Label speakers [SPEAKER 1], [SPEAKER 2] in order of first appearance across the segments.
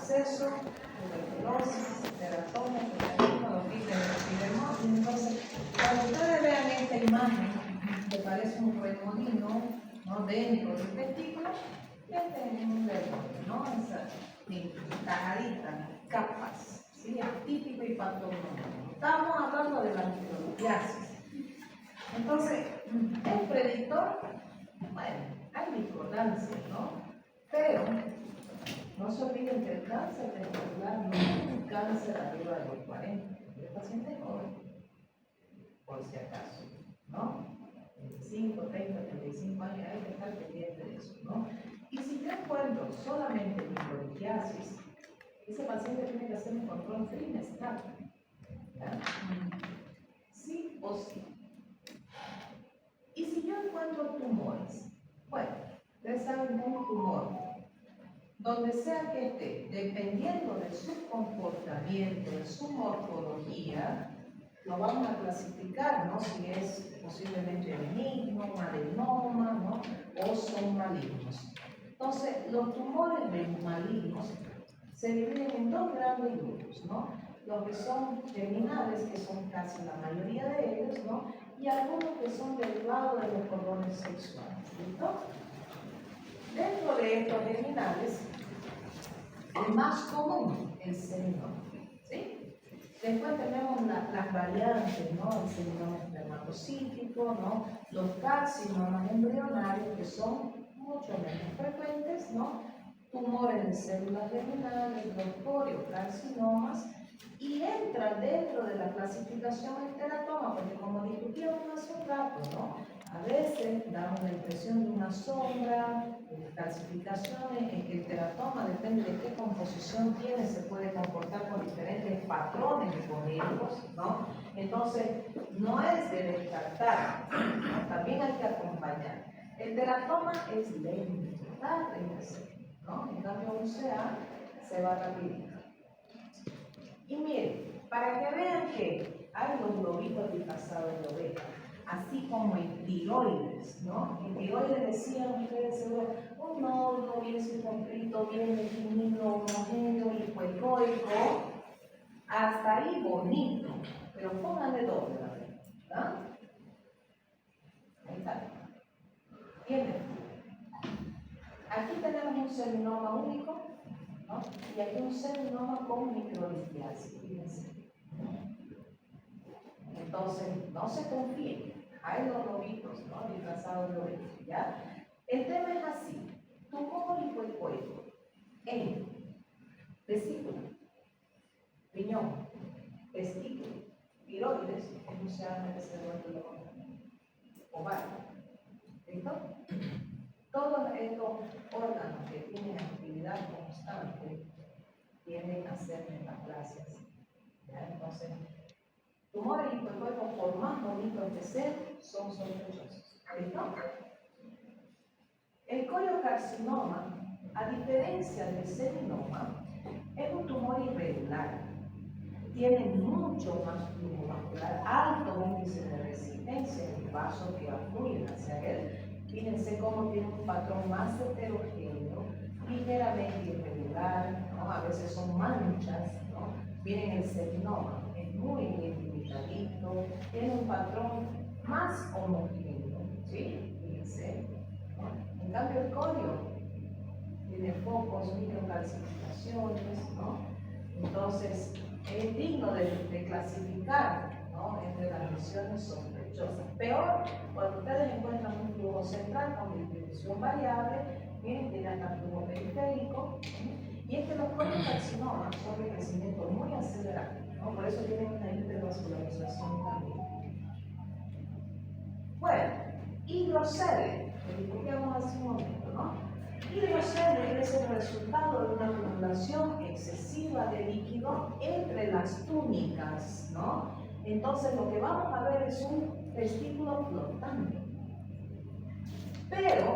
[SPEAKER 1] absceso, tuberculosis, teratoma, epidemia. Entonces, cuando ustedes vean esta imagen, que parece un remolino, ¿no?, dentro del testículo, este es un remolino, ¿no? Esa tajadita, capas, ¿sí? Es típico y patológico. Estamos hablando de la microlitiasis. Entonces, el predictor, bueno, hay discordancia, ¿no? Pero no se olviden que el cáncer testicular no es un cáncer arriba de los 40. El paciente es joven, por si acaso, ¿no? 25, 30, 35 años, hay que estar pendiente de eso, ¿no? Y si yo encuentro solamente microlitiasis, ese paciente tiene que hacer un control trimestral, ¿ya? Sí o sí. Y si yo encuentro tumores, bueno, ustedes saben que un tumor, donde sea que esté, dependiendo de su comportamiento, de su morfología, lo vamos a clasificar, ¿no? Si es posiblemente benigno, un adenoma, ¿no? O son malignos. Entonces, los tumores malignos se dividen en dos grandes grupos, ¿no? Los que son terminales, que son casi la mayoría de ellos, ¿no? Y algunos que son derivados de los cordones sexuales, ¿listo? Dentro de estos terminales, el más común es el seminoma, ¿sí? Después tenemos las variantes, ¿no? El seminoma espermatocítico, ¿no? Los carcinomas embrionarios, que son mucho menos frecuentes, ¿no? Tumores de células germinales, los coriocarcinomas, y entra dentro de la clasificación el teratoma, porque como discutíamos hace un rato, ¿no? A veces damos la impresión de una sombra, de calcificaciones, en que el teratoma, depende de qué composición tiene, se puede comportar con diferentes patrones biológicos, ¿no? Entonces, no es de descartar, ¿no? También hay que acompañar. El teratoma es lento, tarda en crecer, ¿no? En cambio, un CA se va rapidito. Y miren, para que vean que hay los globitos disfrazados de oveja, así como en tiroides, ¿no? En tiroides decían ustedes seguro, un nódulo bien circunscrito, bien definido, homogéneo, lipoecoico, hasta ahí bonito, pero pónganle doble, ¿verdad? Ahí está. Bien. Aquí tenemos un seminoma único, ¿no? Y aquí un seminoma con microlitiasis, fíjense. Entonces, no se confíen, hay los lobitos, ¿no? Disfrazados de oveja, ¿ya? El tema es así: tumor lipoecoico en vesícula, riñón, testículo, tiroides, que no se llama ese ovario, ¿listo? Todos estos órganos que tienen actividad constante tienden a ser metaplasias, ¿ya? Entonces, tumores lipoecoicos, por más bonitos que sean, son sospechosos. ¿Listo? El coriocarcinoma, a diferencia del seminoma, es un tumor irregular. Tiene mucho más flujo vascular, alto índice de resistencia en el vaso que afluyen hacia él. Fíjense cómo tiene un patrón más heterogéneo, ligeramente irregular, ¿no? A veces son manchas, ¿no? Miren el seminoma, es muy bien limitadito, tiene un patrón más homogéneo, ¿sí? Fíjense, ¿no? En cambio el corio tiene focos, microcalcificaciones, ¿no? Entonces es digno de clasificar, ¿no? Entre las lesiones sospechosas. Peor cuando ustedes encuentran un flujo central con distribución variable, miren, tiene hasta flujo periférico, ¿sí? Y es que los coriocarcinomas son de crecimiento muy acelerado, ¿no? Por eso tienen una hipervascularización también. Bueno, hidrocele, que discutíamos hace un momento, ¿no? Hidrocele es el resultado de una acumulación excesiva de líquido entre las túnicas, ¿no? Entonces lo que vamos a ver es un testículo flotante. Pero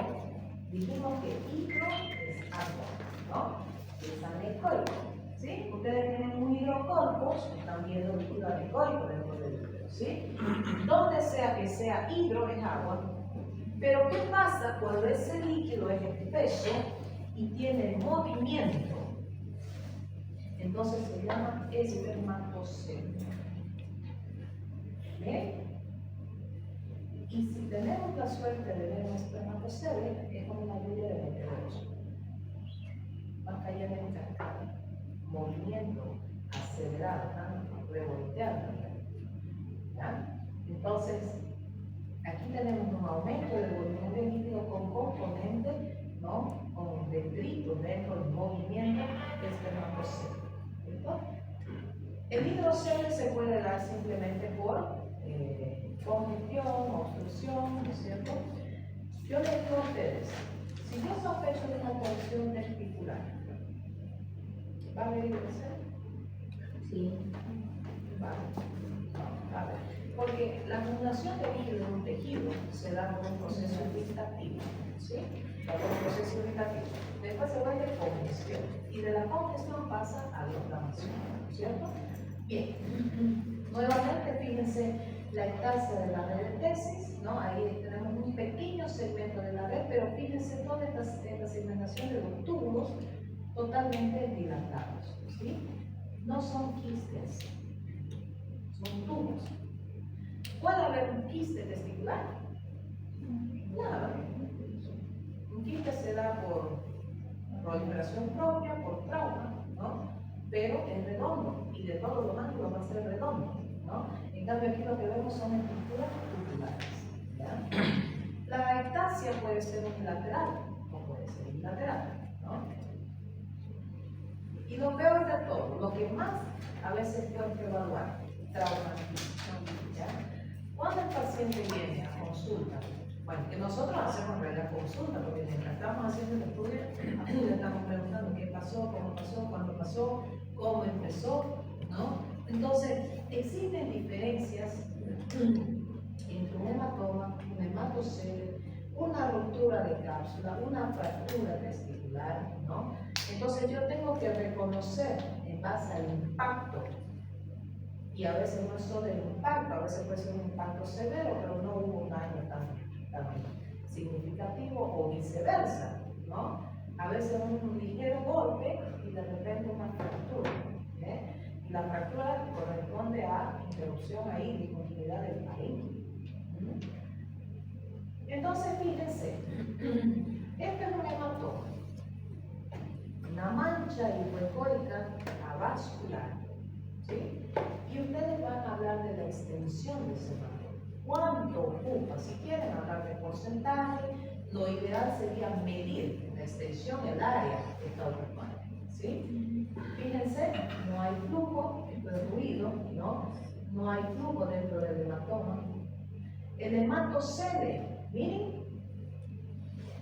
[SPEAKER 1] dijimos que hidro es agua, ¿no? Es anecoico, ¿sí? Ustedes tienen un hidrocorpus, están viendo líquido anecoico dentro del hidro, ¿sí? Donde sea que sea hidro es agua. Pero ¿qué pasa cuando ese líquido es espeso y tiene movimiento? Entonces se llama espermatocele. ¿Bien? Y si tenemos la suerte de ver un espermatocele, es como una lluvia de meteoros. Va cayendo en cascada, movimiento acelerado, ¿no? Revolteando. ¿Ya? Entonces, aquí tenemos un aumento del volumen de líquido con componente, ¿no? Con detritos dentro del movimiento del espermatocele. ¿Cierto? El hidrocele se puede dar simplemente por congestión o obstrucción, ¿no es cierto? Yo les digo a ustedes, si yo sospecho de una torsión testicular, ¿va a haber hidrocele?
[SPEAKER 2] Sí.
[SPEAKER 1] Vale. No, a ver. Porque la acumulación de líquido en un tejido se da por un proceso irritativo, ¿sí? Por un proceso irritativo. Después se vuelve congestión. Y de la congestión pasa a la inflamación, ¿cierto? Bien. Nuevamente, fíjense la ectasia de la red de tesis, ¿no? Ahí tenemos un pequeño segmento de la red, pero fíjense toda esta segmentación de los túbulos totalmente dilatados, ¿sí? No son quistes, son tubos. ¿Puede haber un quiste testicular? Nada. Un quiste se da por proliferación propia, por trauma, ¿no? Pero es redondo y de todos los ángulos va a ser redondo, ¿no? En cambio aquí lo que vemos son estructuras tubulares, ¿ya? La ectasia puede ser unilateral o puede ser bilateral, ¿no? Y lo peor de todo, lo que más a veces tengo que evaluar, traumatismo, ¿ya? Cuando el paciente viene a consulta, bueno, que nosotros hacemos la consulta, porque mientras estamos haciendo el estudio, le estamos preguntando qué pasó, cuándo pasó, cómo empezó, ¿no? Entonces, existen diferencias entre un hematoma, un hematocele, una ruptura de cápsula, una fractura testicular, ¿no? Entonces yo tengo que reconocer en base al impacto, y a veces no es solo el impacto, a veces puede ser un impacto severo, pero no hubo un daño tan significativo o viceversa, ¿no? A veces un ligero golpe y de repente una fractura, ¿eh? Y la fractura corresponde a interrupción ahí, discontinuidad del parénquima. Entonces, fíjense, este es un hematoma, una mancha hipoecoica avascular, ¿sí? Y ustedes van a hablar de la extensión de ese hematoma. ¿Cuánto ocupa? Si quieren hablar de porcentaje, lo ideal sería medir la extensión, el área que está ocupando, ¿sí? Fíjense, no hay flujo, esto es ruido, ¿no? No hay flujo dentro del hematoma. El hematocele, miren,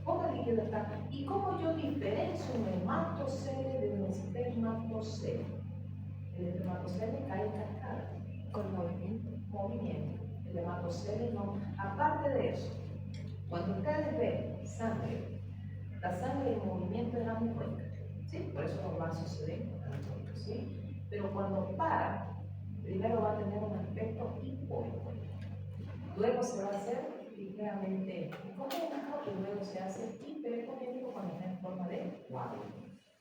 [SPEAKER 1] ¿cómo el líquido está? ¿Y cómo yo diferencio un hematocele de un espermatocele? El espermatocele cae en cascada.
[SPEAKER 2] Con movimiento.
[SPEAKER 1] Movimiento. El hematocele no. Aparte de eso, cuando ustedes ven sangre, la sangre en movimiento es amucueca, ¿sí? Por eso los vasos se ven amucuecos, ¿sí? Pero cuando para, primero va a tener un aspecto hipoeco. Luego se va a hacer ligeramente hipotético y luego se hace hiperecométrico cuando está en forma de coágulo.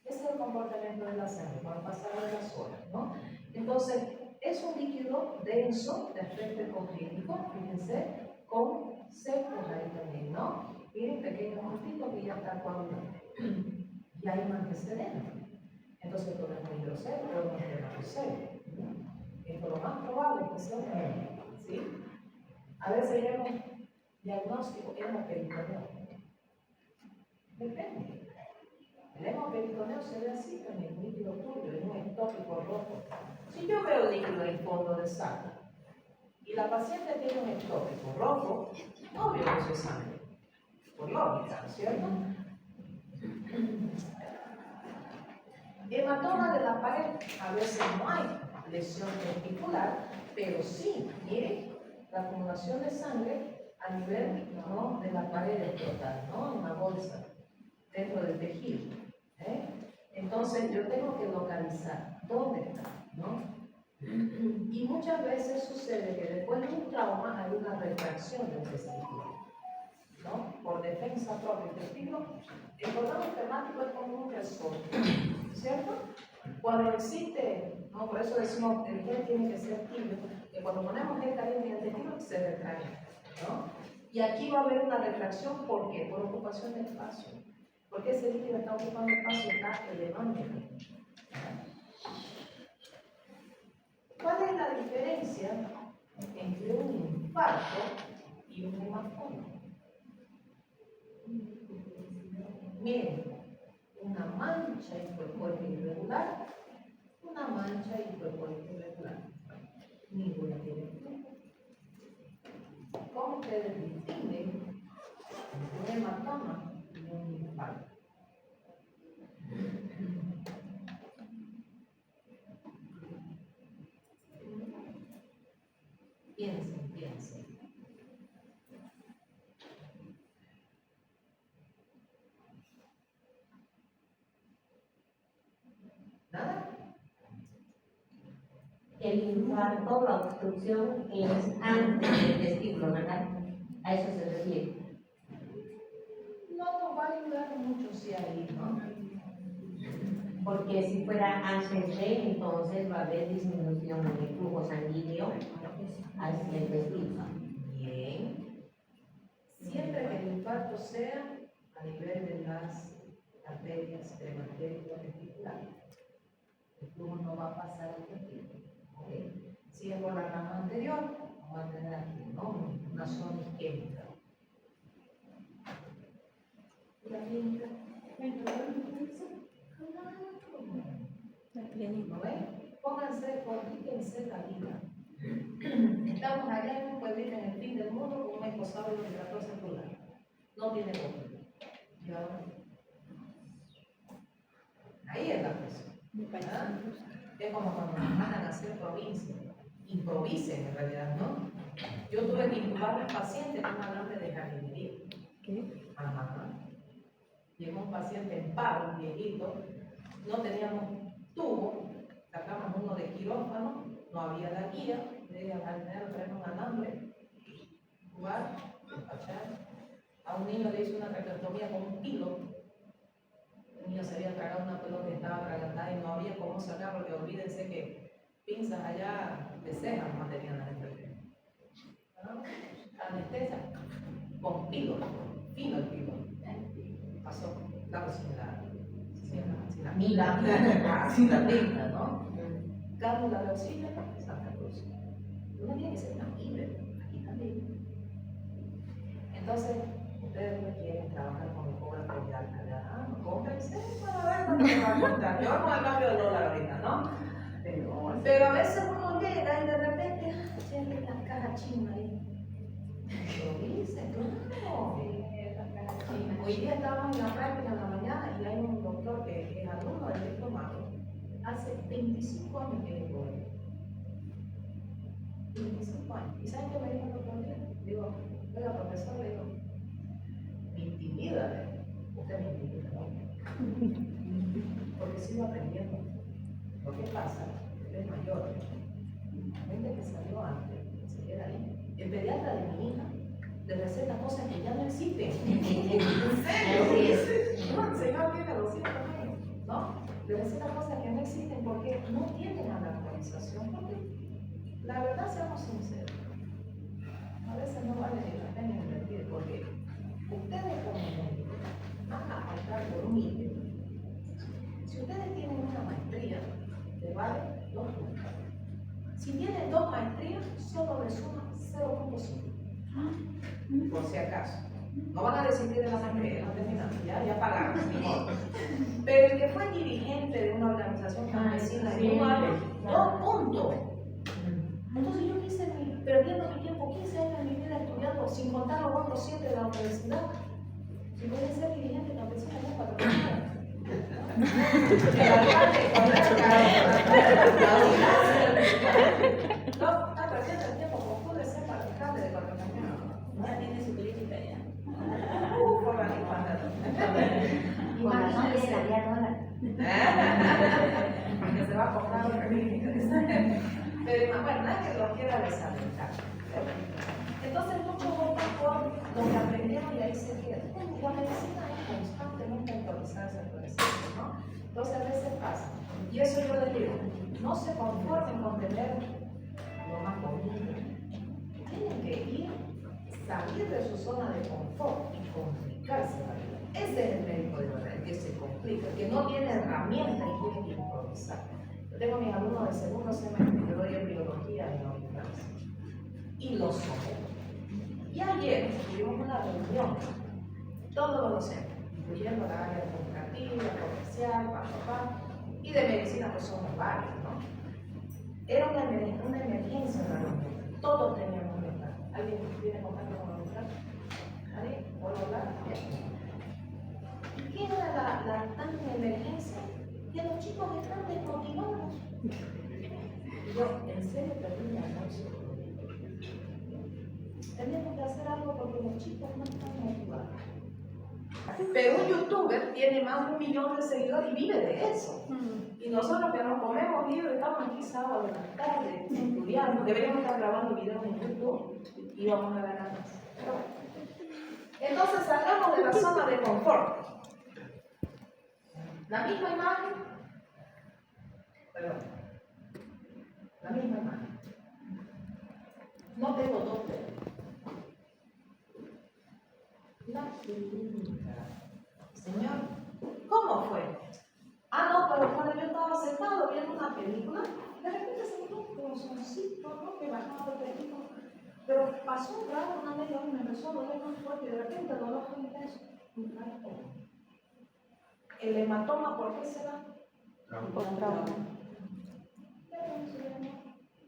[SPEAKER 1] Ese es el comportamiento de la sangre cuando pasa de las horas, ¿no? Entonces, es un líquido denso de aspecto ecoclínico, fíjense, con secos ahí también, ¿no? Miren, pequeños puntitos que ya está coagulando. Y hay un antecedente. Entonces, podemos hidrocele, podemos hematocele. Esto lo más probable es que sea un hemo, ¿sí? A veces vemos diagnóstico hemoperitoneo. Depende. El hemoperitoneo se ve así con el líquido turbio, en un ectópico rojo. Si yo veo líquido en fondo de sangre y la paciente tiene un ectópico rojo, obvio que eso es sangre. Por lógica, ¿cierto? Hematoma de la pared. A veces no hay lesión testicular, pero sí, miren, la acumulación de sangre a nivel, ¿no?, de la pared escrotal, ¿no?, en una bolsa, dentro del tejido, ¿eh? Entonces yo tengo que localizar dónde está, ¿no? Y muchas veces sucede que después de un trauma hay una retracción del testículo, ¿no? Por defensa propia. El testículo, el cordón espermático es como un resorte, ¿cierto? Cuando existe, no, por eso decimos el gel tiene que ser tibio, que cuando ponemos gel caliente en el intestino se retrae, ¿no? Y aquí va a haber una retracción, ¿por qué? Por ocupación de espacio. Porque ese líquido está ocupando espacio, está elevando. ¿Cuál es la diferencia entre un infarto y un hematoma? Miren, una mancha hipercólica irregular, una mancha hipercólica irregular. Ninguna tiene flujo. ¿Cómo ustedes distinguen un hematoma y un infarto? Piensen, piensen. ¿Nada?
[SPEAKER 2] El infarto, la obstrucción es antes del testículo, ¿verdad? A eso se refiere.
[SPEAKER 1] No nos va a ayudar mucho si ahí, ¿no?
[SPEAKER 2] Porque si fuera antes de, entonces va a haber disminución en el flujo sanguíneo hacia el testículo.
[SPEAKER 1] Bien. Siempre que el infarto sea a nivel de las arterias prematéricas-testiculares, el flujo no va a pasar al testículo. ¿Okay? Si es por la rama anterior, vamos a tener aquí, ¿no? Una zona isquémica. La clínica. ¿No ven? Pónganse, políquense la vida. Estamos allá en un pueblito en el fin del mundo con un ecosaurio de 14 pulgadas. No tiene boca. ¿Y ahora? Ahí es la cosa. ¿Ah? Es como cuando nos mandan a hacer provincia. Improvisen en realidad, ¿no? Yo tuve que intubar a un paciente con una grande de jardinería.
[SPEAKER 2] ¿Qué?
[SPEAKER 1] Ajá. Llegó un paciente en paro, un viejito, no teníamos tubo, sacamos uno de quirófano, no había la guía, le dije al jardinero traer un alambre, jugar, despachar. A un niño le hizo una traqueotomía con un hilo. El niño se había tragado una pelota que estaba atragantada y no había cómo sacar, porque olvídense que pinzas allá de cejas no tenían la gente. ¿No? Anestesia con hilo, fino el hilo. Pasó, claro, sin la mila, sin la tinta, ¿no? Cánula de oxígeno, Santa Cruz. Uno tiene que ser una libre, aquí también. Entonces, ustedes no quieren trabajar con el pobre apoyar allá, cómprense para ver cuánto me va a costar. Yo con el cambio de dólar ahorita, ¿no? Pero a veces uno llega y de repente siente la caja china ahí. Lo dice, claro. Hoy día estábamos en la práctica en la mañana y hay un doctor que es alumno del diplomado. Hace 25 años que llegó él. 25 años. ¿Y saben qué me dijo el otro día? Digo, oiga, profesor, le digo, me intimida, usted me intimida, ¿no? Porque sigo aprendiendo. Lo que pasa, él es mayor, la gente que salió antes, se queda ahí. El pediatra de mi hija le receta cosas que ya no existen. ¿En serio? No, el señor tiene 200 años, ¿no? Le receta cosas que no existen porque no tienen a la actualización. Porque la verdad, seamos sinceros, a veces no vale ni la pena invertir porque ustedes como médicos van a faltar por un ítem. Si ustedes tienen una maestría, les vale 2 puntos. Si tienen 2 maestrías, solo les suma 0.5. Por si acaso. No van a desistir de la maestría, no terminan, ya pagaron. Pero el que fue dirigente de una organización campesina en un año, 2 puntos. Entonces yo quise, perdiendo mi tiempo, 15 años de mi vida estudiando, sin contar los otros 7 de la universidad. Si voy a ser dirigente campesina, no para trabajar. El alcalde, no, está perdiendo el tiempo, como pude ser para alcalde de Puerto Rico.
[SPEAKER 2] Ya tiene su clínica ya.
[SPEAKER 1] Por la
[SPEAKER 2] Con la madre de la diadora.
[SPEAKER 1] Que se va a comprar una clínica. Pero bueno, nadie que lo quiera desalentar. Entonces muchos votan por lo que aprendieron y ahí se quedan. La medicina es constantemente actualizarse, ¿no? Entonces a veces pasa. Y eso no se conformen con tener lo más bonito. Tienen que ir, salir de su zona de confort y complicarse la vida. Ese es el médico de verdad, el que se complica, el que no tiene herramientas y tiene que improvisar. Yo tengo mis alumnos de segundo semestre que doy en biología y no en clase. Y lo someto. Y ayer tuvimos una reunión, todos los docentes, incluyendo la área administrativa, comercial, y de medicina, pues somos varios, ¿no? Era una emergencia en la reunión, todos teníamos que estar. ¿Alguien tiene contacto con la doctora? ¿Nadie? ¿Puedo hablar? ¿Y qué era la tanta emergencia? Que los chicos están desmotivados. Y yo, en serio, perdí mi almuerzo. Tenemos que hacer algo porque los chicos no están motivados. Pero un youtuber tiene más de 1 millón de seguidores y vive de eso. Y nosotros que nos comemos libros, estamos aquí sábado en la tarde estudiando, deberíamos estar grabando videos en YouTube y vamos a ganar más. Pero bueno. Entonces salgamos de la zona de confort. La misma imagen, perdón, la misma imagen. No tengo dos dedos. La clínica. Señor, ¿cómo fue? Ah, no, pero cuando yo estaba sentado viendo una película, de repente se me dio un corazoncito, ¿no? Que bajaba de película. Pero pasó un rato, una media hora, me empezó a doler más fuerte y de repente el dolor fue intenso. El hematoma, ¿por qué se da? Por trauma.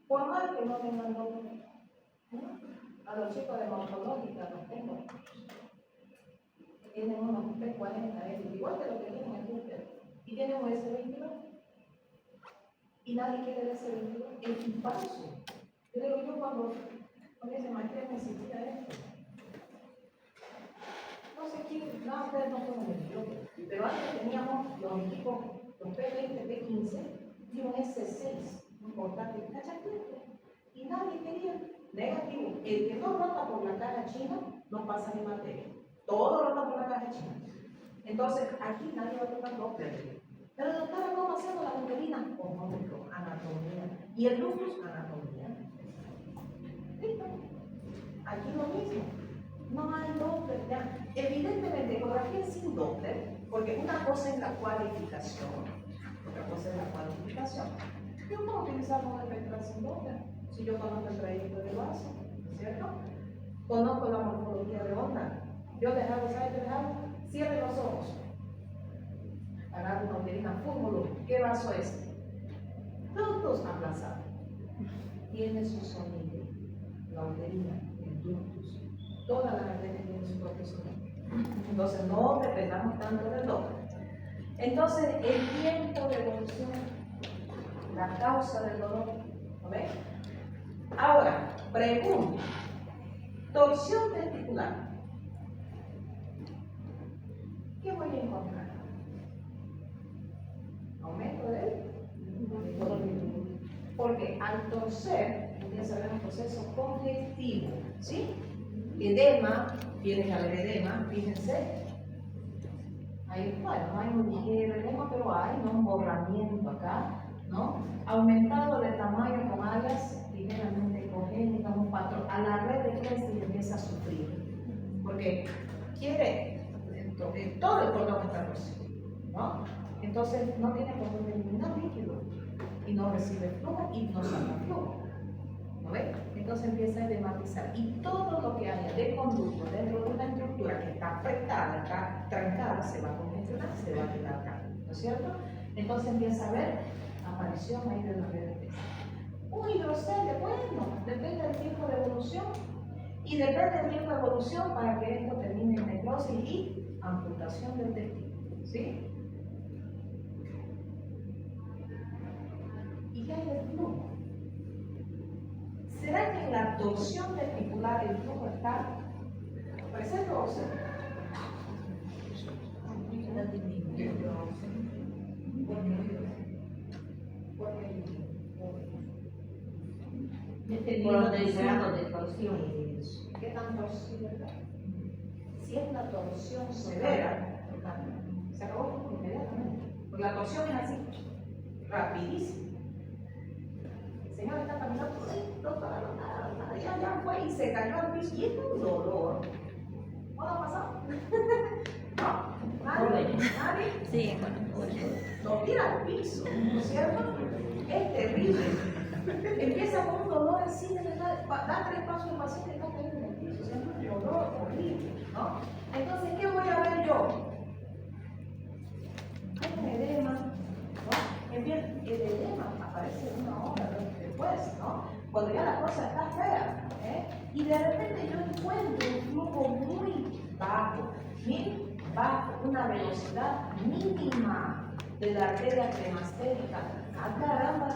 [SPEAKER 1] Por mal que no tengan dolor. A los chicos de hematológica los tengo. Tienen unos P40, igual que lo que tienen aquí ustedes. Y tienen un S22. Y nadie quiere el S22. Es falso. Yo digo, yo cuando ese maestría necesita esto. No sé quién, no, ustedes no son equipos. Pero antes teníamos los equipos, los P20, P15 y un S6, un portátil cachaclete. Y nadie quería. Negativo. El que no rota por la caja china no pasa ni materia. Todo rota por la caja china. Entonces, aquí nadie va a tocar Doppler. Pero doctora, ¿cómo hacemos la membrana? Osmómetro, anatomía. ¿Y el lupus? Anatomía. ¿Listo? Aquí lo mismo. No hay Doppler. Ya. Evidentemente, ecografía sin Doppler, porque una cosa es la cualificación, otra cosa es la cuantificación. Yo puedo utilizar un espectral sin Doppler, si yo conozco el trayecto del vaso, ¿cierto? Conozco la morfología de onda. Yo les hago, ¿sabes qué les hago? Cierren los ojos. Agarro una uterina fúmulo. ¿Qué vaso es? Ductus aplazado. Tiene su sonido. La uterina, el ductus. Todas las arterias tienen su propio sonido. Entonces no dependamos tanto del Doppler. Entonces el tiempo de evolución, la causa del dolor, ¿lo ven? Ahora, pregunta. Torsión testicular. ¿Qué voy a encontrar? Aumento del volumen. Porque al torcer, empieza a haber un proceso congestivo, ¿sí? Edema, tienes al edema, fíjense. Hay, bueno, no hay un ligero edema, pero hay, ¿no? Un borramiento acá, ¿no? Aumentado de tamaño con áreas ligeramente ecogénicas, un patrón. A la red de Krebs empieza a sufrir. Porque quiere. Todo el cordón está torcido, ¿no? Entonces no tiene por dónde eliminar líquido y no recibe flujo y no saca flujo, ¿no ven? Entonces empieza a edematizar y todo lo que haya de conducto dentro de una estructura que está afectada, está trancada, se va a congestionar, se va a quedar acá, ¿no es cierto? Entonces empieza a haber aparición ahí de la red. Un hidrocele, bueno, depende del tiempo de evolución y depende del tiempo de evolución para que esto termine en necrosis y amputación del testículo, ¿sí? ¿Y qué hay del flujo? ¿Será que en la torsión testicular el flujo está presente o ausente?
[SPEAKER 2] Por los grados de torsión.
[SPEAKER 1] ¿Qué tan torsión? Si es una torsión severa, se acabó inmediatamente. Porque la torsión es así, rapidísima. señor está caminando, ¡ay, doctora, no, ya fue y se cayó al piso! Y es un dolor. ¿No ha pasado? ¿No? ¿Nadie?
[SPEAKER 3] Sí, bueno,
[SPEAKER 1] Lo tira al piso, ¿no es cierto? Es terrible. Empieza con un dolor así, da 3 pasos el paciente y está cayendo en el piso. O sea, es un dolor horrible, ¿no? Entonces, ¿qué voy a ver yo? Hay un edema, ¿no? El edema aparece una hora después, ¿no? Cuando ya la cosa está fea, y de repente yo encuentro un flujo muy bajo, bajo, una velocidad mínima de la arteria cremastérica. ¡Ah, caramba!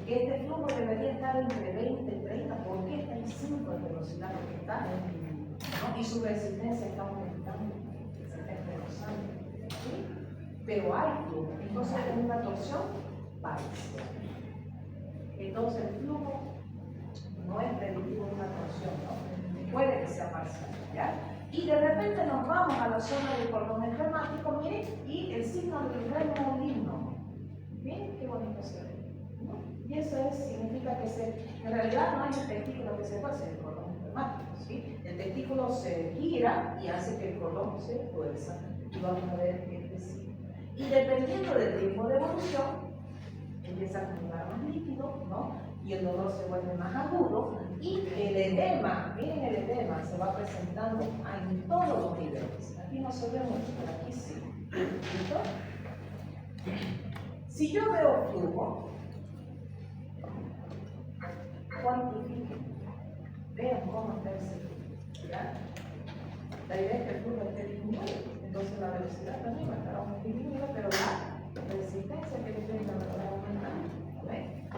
[SPEAKER 1] Que este flujo debería estar entre 20 y 30, ¿por qué está en 5 de velocidad? Porque está, ¿no? Y su resistencia está aumentando, se está engrosando, ¿sí? Pero hay flujo, entonces es una torsión parcial. Entonces el flujo no es predictivo de una torsión, ¿no? Puede que sea parcial, ¿ya? Y de repente nos vamos a la zona del cordón espermático, miren, y el signo del remolinio. Miren qué bonito se ve, ¿no? Y eso significa que en realidad no hay un testículo que se fuerce, el cordón espermático, ¿sí? El testículo se gira y hace que el cordón se fuerza. Y vamos a ver este signo. Y dependiendo del tiempo de evolución, empieza a acumular más líquido, ¿no? Y el dolor se vuelve más agudo. Y el edema, miren el edema, se va presentando en todos los niveles. Aquí no se ve mucho, pero aquí sí. ¿Listo? Si yo veo flujo, cuantifiquen. Vean cómo está ese flujo, ¿ya? La idea es que el flujo esté disminuido, entonces la velocidad también va a estar disminuida, pero la resistencia que le brinda va a estar aumentando, ¿ven?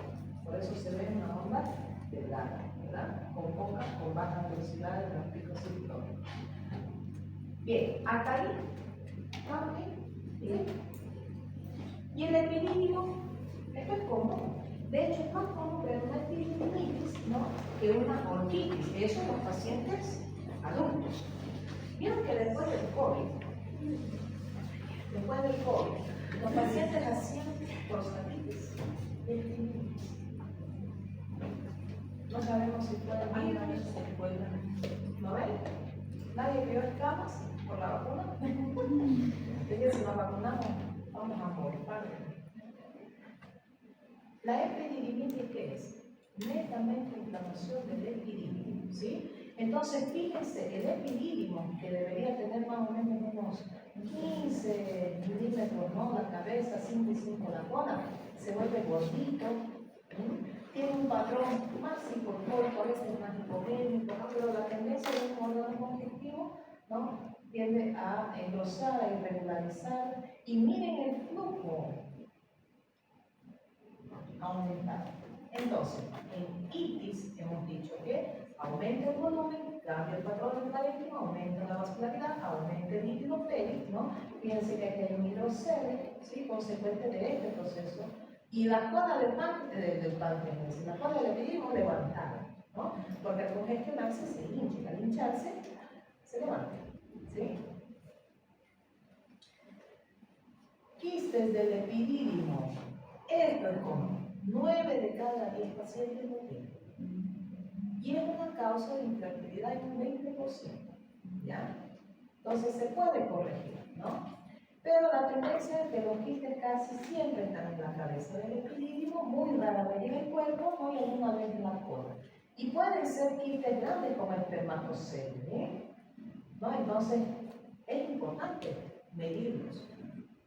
[SPEAKER 1] Por eso se ve una onda delgada, ¿verdad? Con baja velocidad en los picos ciclónicos. Bien, hasta ahí, ¿estamos bien? ¿Sí? Y el epidídimo, esto es común. De hecho, es más común ver una epididimitis, ¿no? Que una orquitis. Eso en los pacientes adultos. Vieron que después del COVID, los pacientes hacían prostatitis y epididimitis. No sabemos si fue el virus o fue ¿no ven? Nadie vio escamas por la vacuna. Dije, si nos vacunamos, vamos a morir. La epididimitis, ¿qué es? Netamente inflamación del epidídimo, ¿sí? Entonces, fíjense, el epidídimo, que debería tener más o menos unos 15 milímetros, ¿no? La cabeza, 5 y 5 la cola, se vuelve gordito, tiene un patrón más hipotónico, a veces más hipogénico, ¿no? Pero la tendencia de un órgano conjuntivo, ¿no? Tiende a engrosar, a irregularizar, y miren el flujo aumentar. Entonces, en itis hemos dicho que aumenta el volumen, cambia el patrón del parénquima, aumenta la vascularidad, aumenta el líquido pélvico, ¿no? Fíjense que aquí hay un hidrocele, ¿sí? Consecuente de este proceso. Y la cola del páncreas, la cola del epidídimo levantada, ¿no? Porque al congestionarse se hincha, y al hincharse se levanta, ¿sí? Quistes del epidídimo. Esto es común. 9 de cada 10 pacientes lo tienen. Y es una causa de infertilidad en un 20%. ¿Ya? Entonces se puede corregir, ¿no? Pero la tendencia es que los quistes casi siempre están en la cabeza del epidídimo, muy rara vez en el cuerpo, no y alguna vez en la cola. Y pueden ser quistes grandes como espermatozoides, ¿no? Entonces es importante medirlos,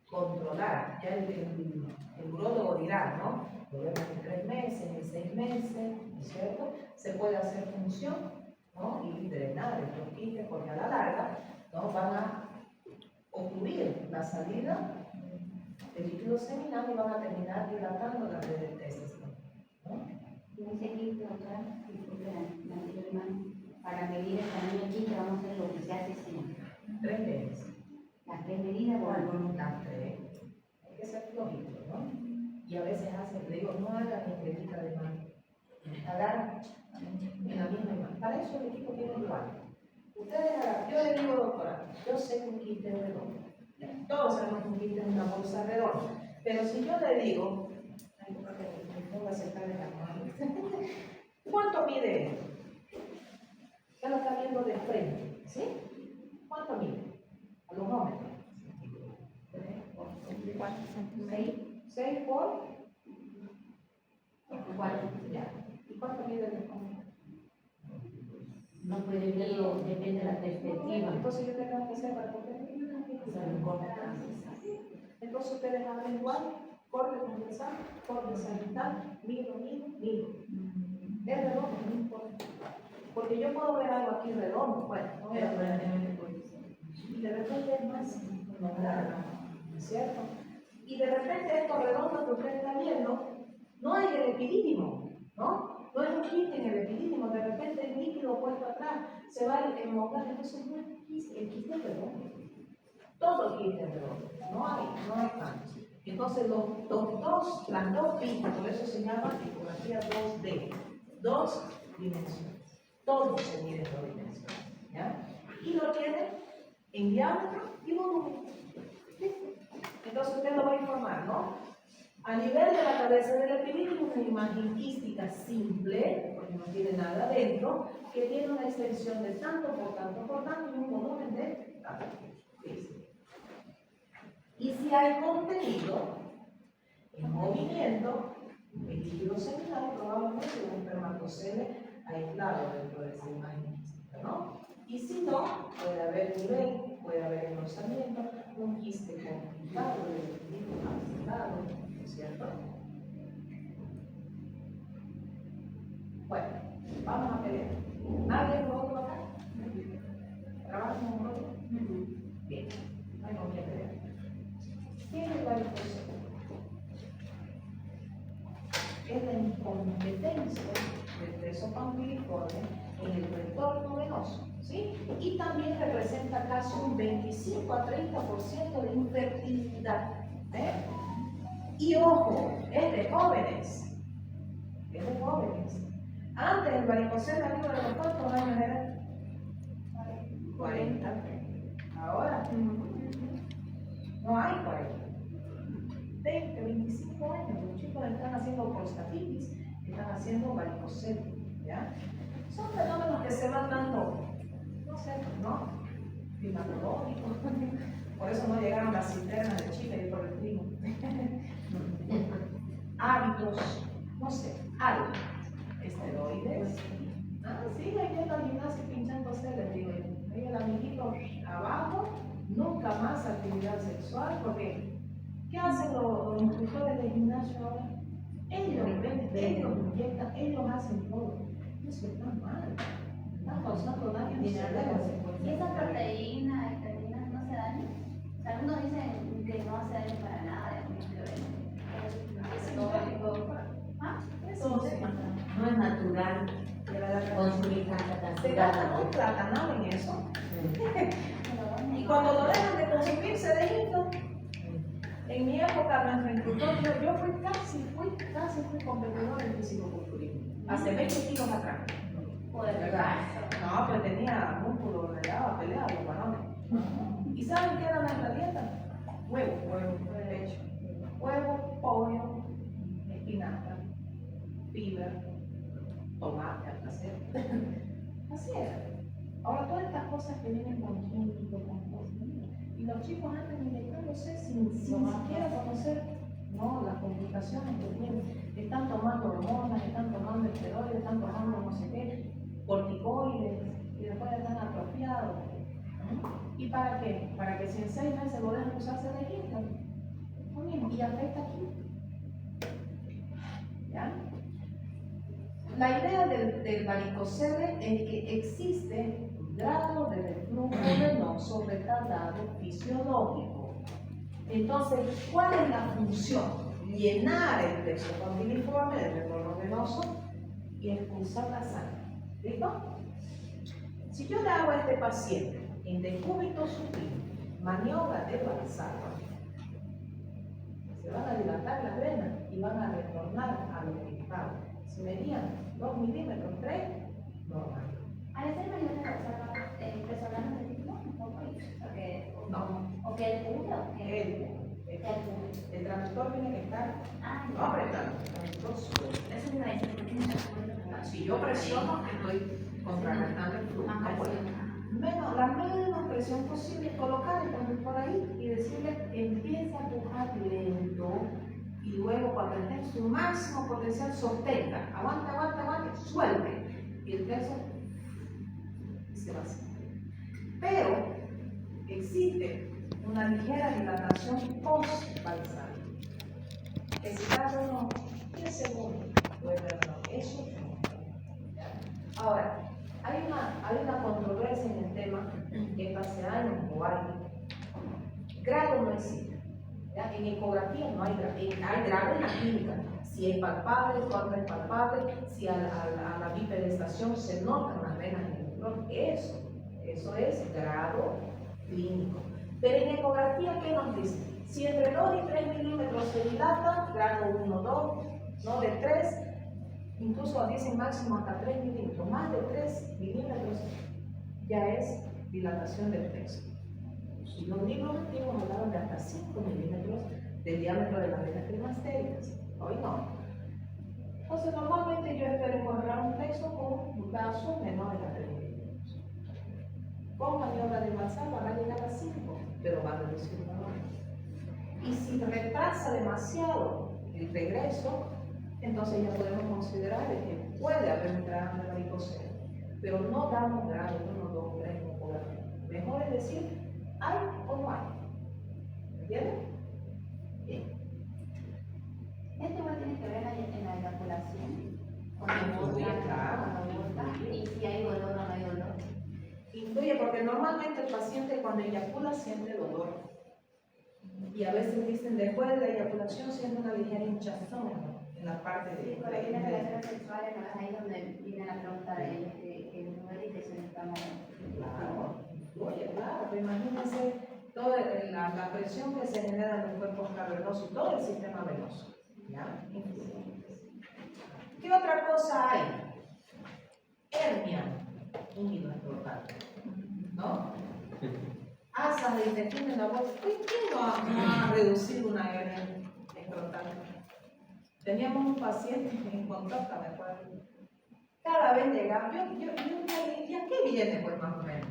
[SPEAKER 1] controlar. Ya el urólogo dirá, ¿no? Problemas en 3 meses, en 6 meses, ¿no es cierto? Se puede hacer función, ¿no? Y drenar estos quistes porque a la larga, ¿no? Van a ocurrir la salida del líquido seminal y van a terminar dilatando la red del testis, ¿no?
[SPEAKER 4] En ese quiste, otra, para medir el tamaño del quiste vamos a hacer lo que se hace siempre.
[SPEAKER 1] 3 veces.
[SPEAKER 4] Las 3 medidas, bueno,
[SPEAKER 1] Las 3. Hay que ser flojito, ¿no? Y a veces le digo, no hagan estrellita de mano. Agarran en la misma imagen. Para eso el equipo tiene igual. Ustedes hagan, yo le digo, doctora, yo sé que un quiste es redondo. Todos sabemos que un quiste es una bolsa redonda. Pero si yo le digo, ay, Póngase acá de la mano. ¿Cuánto mide esto? Ya lo está viendo de frente, ¿sí? ¿Cuánto mide? A los hombres.
[SPEAKER 3] 4 centímetros.
[SPEAKER 1] 6 por 4, ya. ¿Y cuánto mide el hombre?
[SPEAKER 2] No puede verlo, depende de la perspectiva.
[SPEAKER 1] Entonces yo tengo que hacer para poder. Entonces ustedes hablan igual, corte transversal, corte sagital, miro. Es redondo, no importa. Porque yo puedo ver algo aquí redondo, bueno, no voy a ver. Y de repente es más, ¿no es cierto? Y de repente esto redondo que usted está viendo, no hay el epidídimo, ¿no? No es un quiste en el epidídimo, de repente el líquido puesto atrás se va a enmogar, entonces no es quiste, el quiste es redondo. Todo quiste es redondo, no hay tantos. Entonces las dos pistas, por eso se llama ecografía 2D, 2 dimensiones. Todo se mide en 2 dimensiones, ¿ya? Y lo tiene en diámetro y volumen. ¿Listo? Entonces usted lo va a informar, ¿no? A nivel de la cabeza del epidídimo, una imagen quística simple, porque no tiene nada adentro, que tiene una extensión de tanto por tanto por tanto y un volumen de tanto. ¿Listo? Y si hay contenido en movimiento, el líquido seminal probablemente es un espermatozoide aislado dentro de esa imagen quística, ¿no? Y si no, puede haber nivel, puede haber engrosamiento, un quiste complicado del líquido aislado, ¿no es cierto? Bueno, vamos a pelear. ¿Nadie lo otro acá? ¿Trabajan un otro? Bien, no hay con qué pelear. ¿Qué es el varicocele? Es la incompetencia del peso panfiliforme en el retorno venoso, ¿sí? Y también representa casi un 25 a 30% de infertilidad. Y ojo, es de jóvenes. Es de jóvenes. Antes el varicocele arriba de los cuantos años era 40. Ahora no hay 40. 20, 25 años, los chicos están haciendo prostatitis, están haciendo varicocele, ¿ya? Son fenómenos que se van dando, no sé, ¿no? Climatológicos, por eso no llegaron las cisternas de Chile y por el clima. Hábitos, no sé, algo. Esteroides. Ah, sí, ahí viendo al gimnasio pinchándose, les digo, ahí el amiguito abajo, nunca más actividad sexual, porque ¿qué hacen los instructores de gimnasio ahora? Ellos inyectan, ellos hacen todo. Eso está mal. Están causando daño al cerebro.
[SPEAKER 5] ¿Y esa proteína no se daña? Algunos dicen que no hace daño para nada,
[SPEAKER 2] No es natural consumir tanta
[SPEAKER 1] Se gasta un platanal en eso. Y cuando lo dejan de consumir, se desinflan. En mi época, nuestro instructor, yo fui casi competidor en fisicoculturismo. Hace 20 kilos atrás. ¿Verdad? No, pues tenía músculo, le daba pelea a los varones. ¿Y saben qué era nuestra dieta? Huevo, pecho. Huevo, pollo, espinaca, fibra, tomate al hacer. Así era. Ahora todas estas cosas que vienen con químicos, con cosas. Y los chicos andan inyectándose sin siquiera conocer, no, las complicaciones que tienen. Están tomando hormonas, están tomando esteroides, están tomando no sé qué, corticoides, y después están atrofiados. ¿Y para qué? Para que si en 6 meses lo dejan usar, se registran. Lo mismo, y afecta aquí. ¿Ya? La idea del varicocele es que existe un grado de reflujo venoso retardado fisiológico. Entonces, ¿cuál es la función? Llenar el plexo pandiliforme del retorno venoso y expulsar la sangre. ¿Listo? Si yo le hago a este paciente en decúbito supino maniobra de Valsalva, se van a dilatar las venas y van a retornar a lo que estaba. Si medían 2 milímetros, 3, normal.
[SPEAKER 5] Al hacer maniobras de personas no se un poco,
[SPEAKER 1] No.
[SPEAKER 5] o que el público, o que
[SPEAKER 1] El traductor tiene que estar no apretar.
[SPEAKER 5] Eso me dice, porque no se
[SPEAKER 1] Si yo presiono, estoy contrarrestando el flujo.
[SPEAKER 5] Ajá,
[SPEAKER 1] No puedo.
[SPEAKER 5] sí.
[SPEAKER 1] La menos presión posible, colocar el conductor por ahí y decirle, empieza a pujar lento y luego cuando esté en su máximo potencial, sostenga, aguante, aguante, aguante, suelte. Y el peso se va así. Pero existe una ligera dilatación post-balsal. Que si tarda unos 10 segundos, puede verlo. Eso no. Ahora, hay una controversia en el tema que hace años o hay. Grado no existe. ¿Ya? En ecografía no hay grado. Hay grado en la clínica. Si es palpable, cuando es palpable, si a la bipedestación se notan las venas en el neutrón. Eso es grado clínico. Pero en ecografía, ¿qué nos dice? Si entre 2 y 3 milímetros se dilata, grado 1, 2, no de 3, incluso dicen máximo hasta 3 milímetros, más de 3 milímetros ya es dilatación del texto. Y los libros antiguos hablaban de hasta 5 milímetros del diámetro de las venas cremastéricas. Hoy no. Entonces, normalmente yo espero encontrar un texto con un vaso menor a 3 milímetros. Con maniobra de balsal va a llegar a 5, pero va a reducir una hora. Y si retrasa demasiado el regreso, entonces ya podemos considerar que puede haber un grado de varicocele, pero no damos grado 1, 2, 3 como ecografía. Mejor es decir, ¿hay o no hay? ¿Entienden? Bien.
[SPEAKER 5] Esto igual tiene que ver en la eyaculación.
[SPEAKER 1] Influye, claro.
[SPEAKER 5] Y si hay dolor o no hay dolor.
[SPEAKER 1] Influye porque normalmente el paciente cuando eyacula siente dolor. Y a veces dicen después de la eyaculación siente una ligera hinchazón en la parte de.
[SPEAKER 5] Sí, cuando vienen relaciones sexuales, no es ahí donde viene la pregunta de ellos, que el número y que se estamos.
[SPEAKER 1] Claro, influye, claro. Pero imagínense toda la presión que se genera en el cuerpo cavernoso y todo el sistema venoso. ¿Ya? ¿Qué otra cosa hay? Hernia inguinal-escrotal, ¿no? Asas de intestino en la bolsa. ¿Quién no ha reducido una hernia escrotal? Teníamos un paciente en Contoca, me acuerdo. Cada vez llegaba, yo me decía, ¿qué viene pues más o menos?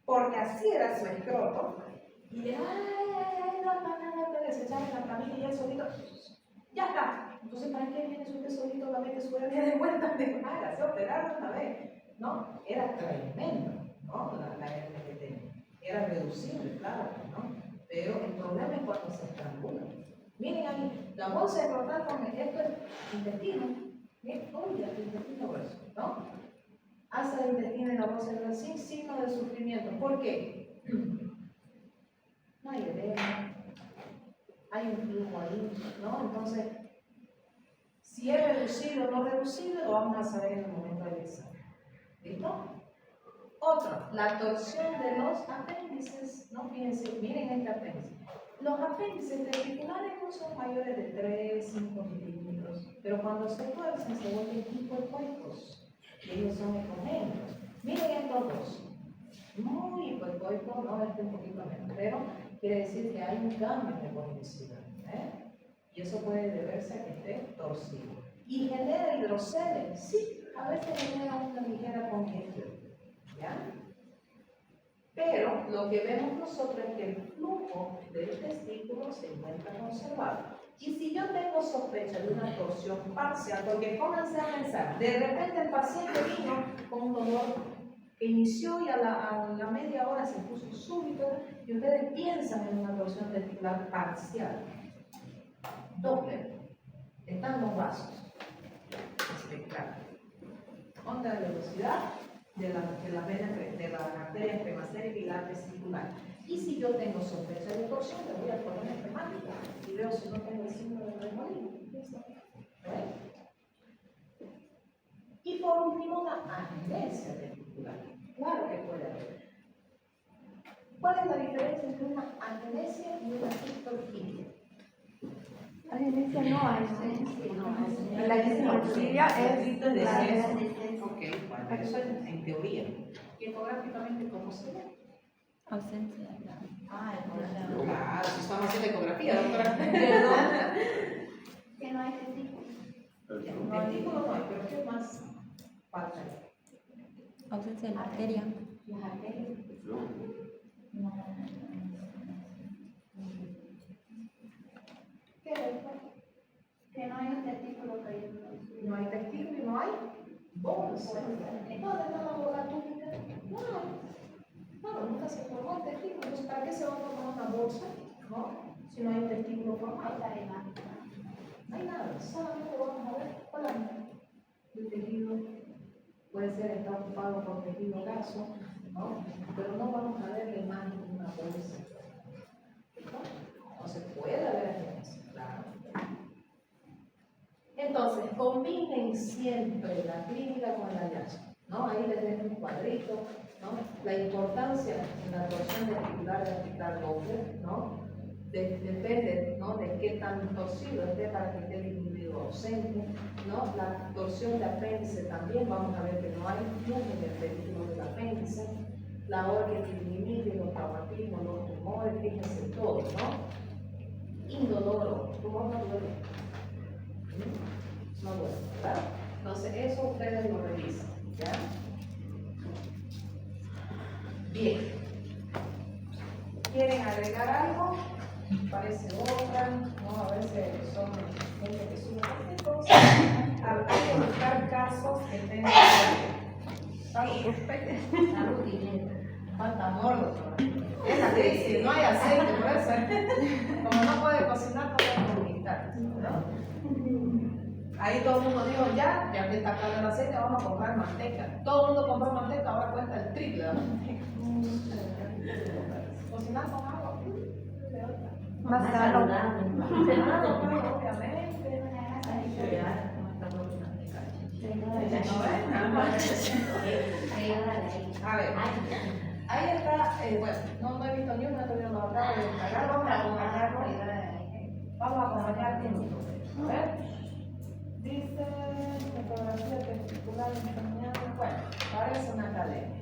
[SPEAKER 1] Porque así era su escroto. Y le, no, se echaba en la camilla y él solito, ya está. Entonces, ¿para qué viene usted solito la mente su hernia de vuelta de se operaron una vez? No, era tremendo, ¿no? La hernia que tenía. Era reducible, claro, ¿no? Pero el problema es cuando se estrangula. Miren ahí, la bolsa escrotal con esto es intestino. Miren, oye, el intestino grueso, ¿no? Asa de intestino en la bolsa escrotal sin signo de sufrimiento. ¿Por qué? No hay edema, hay un flujo ahí, ¿no? Entonces, si es reducido o no reducido, lo vamos a saber en el momento del examen. ¿Listo? Otro, la torsión de los apéndices, ¿no? Fíjense, miren este apéndice. Los apéndices testiculares no son mayores de 3, 5 milímetros, pero cuando se tuercen se vuelven hipoecoicos, y ellos son ecogénicos. Miren estos dos, muy hipoecoicos, no, este un poquito menos, pero quiere decir que hay un cambio de ecogenicidad, y eso puede deberse a que esté torcido. ¿Y genera hidroceles? Sí, a veces genera una ligera congestión. ¿Ya? Pero lo que vemos nosotros es que el flujo del testículo se encuentra conservado. Y si yo tengo sospecha de una torsión parcial, porque pónganse a pensar, de repente el paciente vino con un dolor que inició y a la media hora se puso súbito, y ustedes piensan en una torsión testicular parcial. Doppler, están los vasos espectrales. Onda de velocidad de la arteria cremastérica y la testicular. Y si yo tengo sospecha de torsión, le voy a poner esquemática y veo si no tengo el signo de remolino. Y por último, la agenesia testicular. Claro que puede haber. ¿Cuál es la diferencia entre una agenesia y una histología?
[SPEAKER 3] Agenesia no hay, ¿no? La dismorfia es
[SPEAKER 1] de
[SPEAKER 3] la
[SPEAKER 1] descenso. Ok, bueno, eso es en teoría. ¿Y ecográficamente cómo se ve?
[SPEAKER 3] ausencia.
[SPEAKER 1] Claro, si estamos haciendo ecografía, doctora.
[SPEAKER 5] Que no hay testículo.
[SPEAKER 1] Testículo no hay, pero ¿qué más falta?
[SPEAKER 3] Ausencia de la arteria.
[SPEAKER 4] Las arterias.
[SPEAKER 1] ¿Qué es esto?
[SPEAKER 5] Que no hay un testículo cayendo.
[SPEAKER 1] No hay testículo y no hay bolsa. ¿Dónde está la bola túnica? No hay. No, nunca se formó el testículo. Entonces, ¿para qué se va a formar una bolsa? ¿No? Si no hay un testículo
[SPEAKER 5] Ahí
[SPEAKER 1] formado.
[SPEAKER 5] está la imagen.
[SPEAKER 1] No hay nada. Solamente vamos a ver el tejido. Puede ser está ocupado por tejido graso, ¿no? Pero no vamos a ver la imagen de una bolsa. ¿No? No se puede ver eso, claro. Entonces, combinen siempre la clínica con el hallazgo, ¿no? Ahí les dejo un cuadrito, ¿no? La importancia en la torsión testicular de aplicar doble, ¿no? Depende, ¿no? De qué tan torcido esté para que esté el individuo ausente, ¿no? La torsión de apéndice también, vamos a ver que no hay flujo en el perímetro del apéndice, la orquitinimitis, los traumatismos, los tumores, fíjense todo, ¿no? Indoloro, tumor no duele. No duele, ¿verdad? Entonces, eso ustedes lo revisan, ¿ya? Bien. ¿Quieren agregar algo? Parece otra, ¿no? A veces son gente que sube cualquier cosa. Hay que buscar casos que tengan salud pimienta. Falta amor, doctora. Es la crisis, no hay aceite, por eso. Como no puede cocinar, no puede vomitar, ¿no? Ahí todo el mundo dijo, ya que está caro el aceite, vamos a comprar manteca. Todo el mundo compró manteca, ahora cuesta el triple de manteca. Cocinar con agua.
[SPEAKER 3] Más sano.
[SPEAKER 1] Obviamente. A ver, ahí está, bueno, no he visto ni una, todavía no acabo de descargar, vamos a acompañarlo. Vamos a acompañar esto. A ver, dice, fotografía testicular enseñada, bueno, parece una cadena.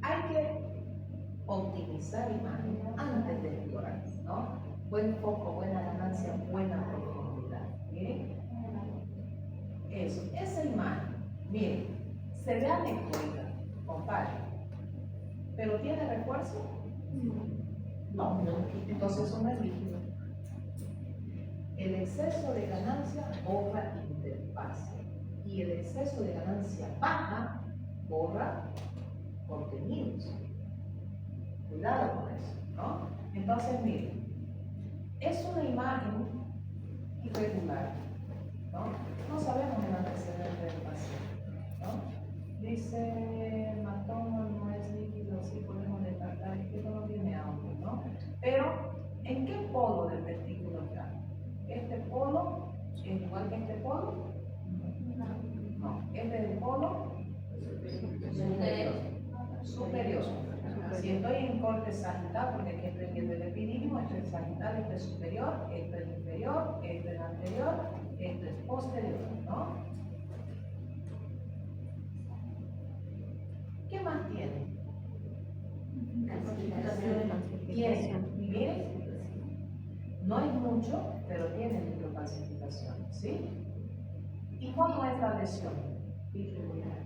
[SPEAKER 1] Hay que optimizar imagen antes de explorar, ¿no? Buen foco, buena ganancia, buena profundidad. Miren, eso, esa imagen, miren, se ve anecoica, compadre, pero ¿tiene refuerzo? No, entonces eso no es líquido. El exceso de ganancia borra interfase y el exceso de ganancia baja borra contenidos. Cuidado con eso, ¿no? Entonces, miren, es una imagen irregular, ¿no? No sabemos el antecedente del paciente, ¿no? Dice, hematoma no es líquido, sí podemos descartar, esto no tiene audio, ¿no? Pero, ¿en qué polo del testículo está? ¿Este polo es igual que este polo? No, este es el polo superior. Si estoy en corte sagital, porque aquí estoy viendo el epidídimo, esto es sagital, esto es superior, esto es inferior, esto es anterior, esto es posterior, ¿no? ¿Qué más tiene? Tiene, miren, no es mucho, pero tiene microcalcificación, ¿sí? ¿Y cómo es la lesión? Irregular.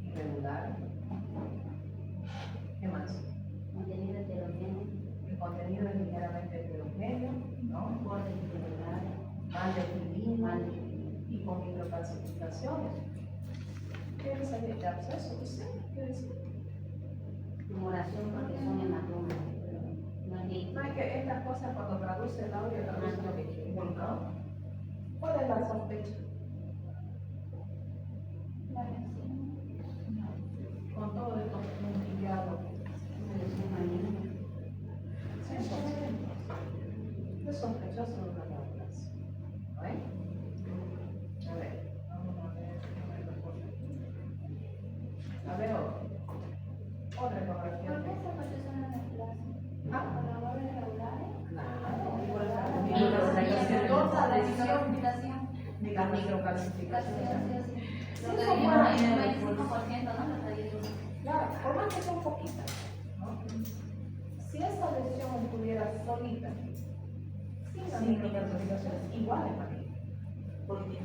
[SPEAKER 1] Irregular. ¿Qué más?
[SPEAKER 4] Contenido heterogéneo.
[SPEAKER 1] El contenido es ligeramente heterogéneo, ¿no?
[SPEAKER 4] Borde irregular.
[SPEAKER 1] Mal definido y con microcalcificaciones. ¿Qué es el de absceso? ¿Qué decir?
[SPEAKER 4] Tumoración porque son hematomas. No es líquido.
[SPEAKER 1] No es que estas cosas cuando traduce el audio traduce lo que quiere, ¿no? ¿Cuál es la sospecha? Con todo esto multiplicado. Es sospechoso de una neoplasia. ¿No es? A ver, vamos a ver. A ver otro. Otra ecografía.
[SPEAKER 5] ¿Por qué se procesan en el plazo?
[SPEAKER 1] Ah,
[SPEAKER 5] ¿Con los bordes regulares?
[SPEAKER 1] de la microcalcificación.
[SPEAKER 5] Lo que vimos ahí en el 25%, ¿no? Lo que digo.
[SPEAKER 1] Claro, por más que sea poquita, ¿no? Si esa lesión queda solita, sin la microcalcificación, igual es maligna, porque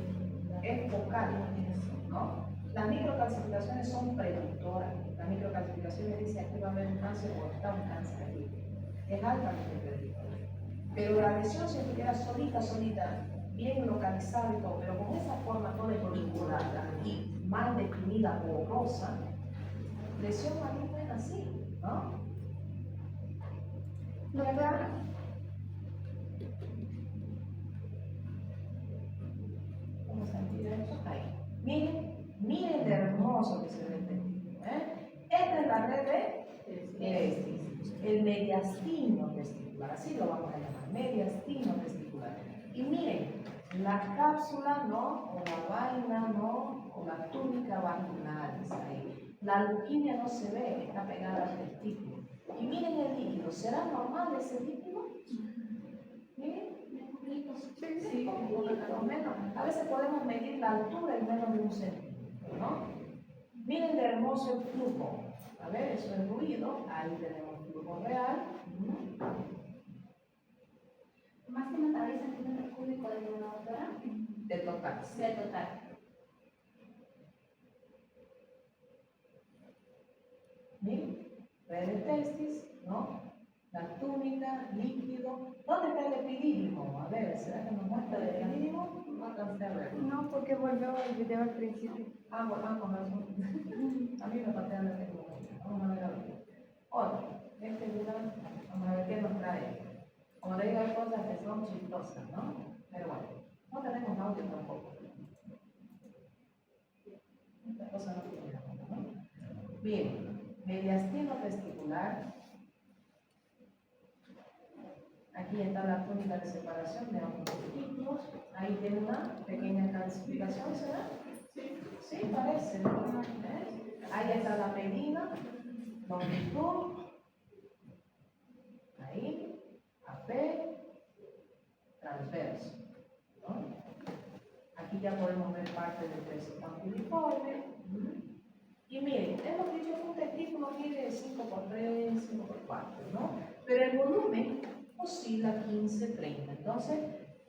[SPEAKER 1] es focal, ¿no? Las microcalcificaciones son predictoras. Las microcalcificaciones dicen aquí va a haber un cáncer o está un cáncer aquí. Es altamente predictora. Pero la lesión siempre queda solita, bien localizada y todo, pero con esa forma toda vinculada y mal definida, borrosa, lesión maligna es así, ¿no?
[SPEAKER 3] Doctora,
[SPEAKER 1] ¿Cómo sentir eso? Ahí. Miren de hermoso que se ve el testículo, ¿eh? Esta es la red de testículos, el mediastino testicular, así lo vamos a llamar, mediastino testicular. Y miren, la cápsula, ¿no? O la vaina, ¿no? O la túnica vaginalis ahí. La leuquimia no se ve, está pegada al testículo. Y miren el líquido, ¿será normal ese líquido? Miren. Sí, poquito menos. A veces podemos medir la altura en menos de 1 centímetro, ¿no? Miren de hermoso el flujo. A ver, eso es ruido. Ahí tenemos flujo real.
[SPEAKER 5] Más de 90 centímetros cúbicos de una doctora.
[SPEAKER 1] De total. Sí.
[SPEAKER 5] De total.
[SPEAKER 1] Miren, red de testis, ¿no? La túnica, líquido. ¿Dónde está el epidídimo? A ver, ¿será que nos muestra el epidídimo? No alcancé a ver.
[SPEAKER 3] no, porque volvió el video al principio.
[SPEAKER 1] Ah, bueno, con razón. A mí me patean la tecnología. Vamos a ver ahora. Otro. Este lugar, vamos a ver qué nos trae. Como le digo, hay cosas que son chistosas, ¿no? Pero bueno, no tenemos audio tampoco. Esta cosa no tiene audio, ¿no? Bien, mediastino testicular. Aquí está la túnica de separación de ambos testículos. Ahí tiene una pequeña calcificación, ¿será? Sí, parece, ¿no? Ahí está la medida, longitud. Ahí, AP, transverso, ¿no? Aquí ya podemos ver parte del peso piriforme. Y miren, hemos dicho que un testículo mide 5×3, 5×4, ¿no? Pero el volumen oscila 15-30. Entonces,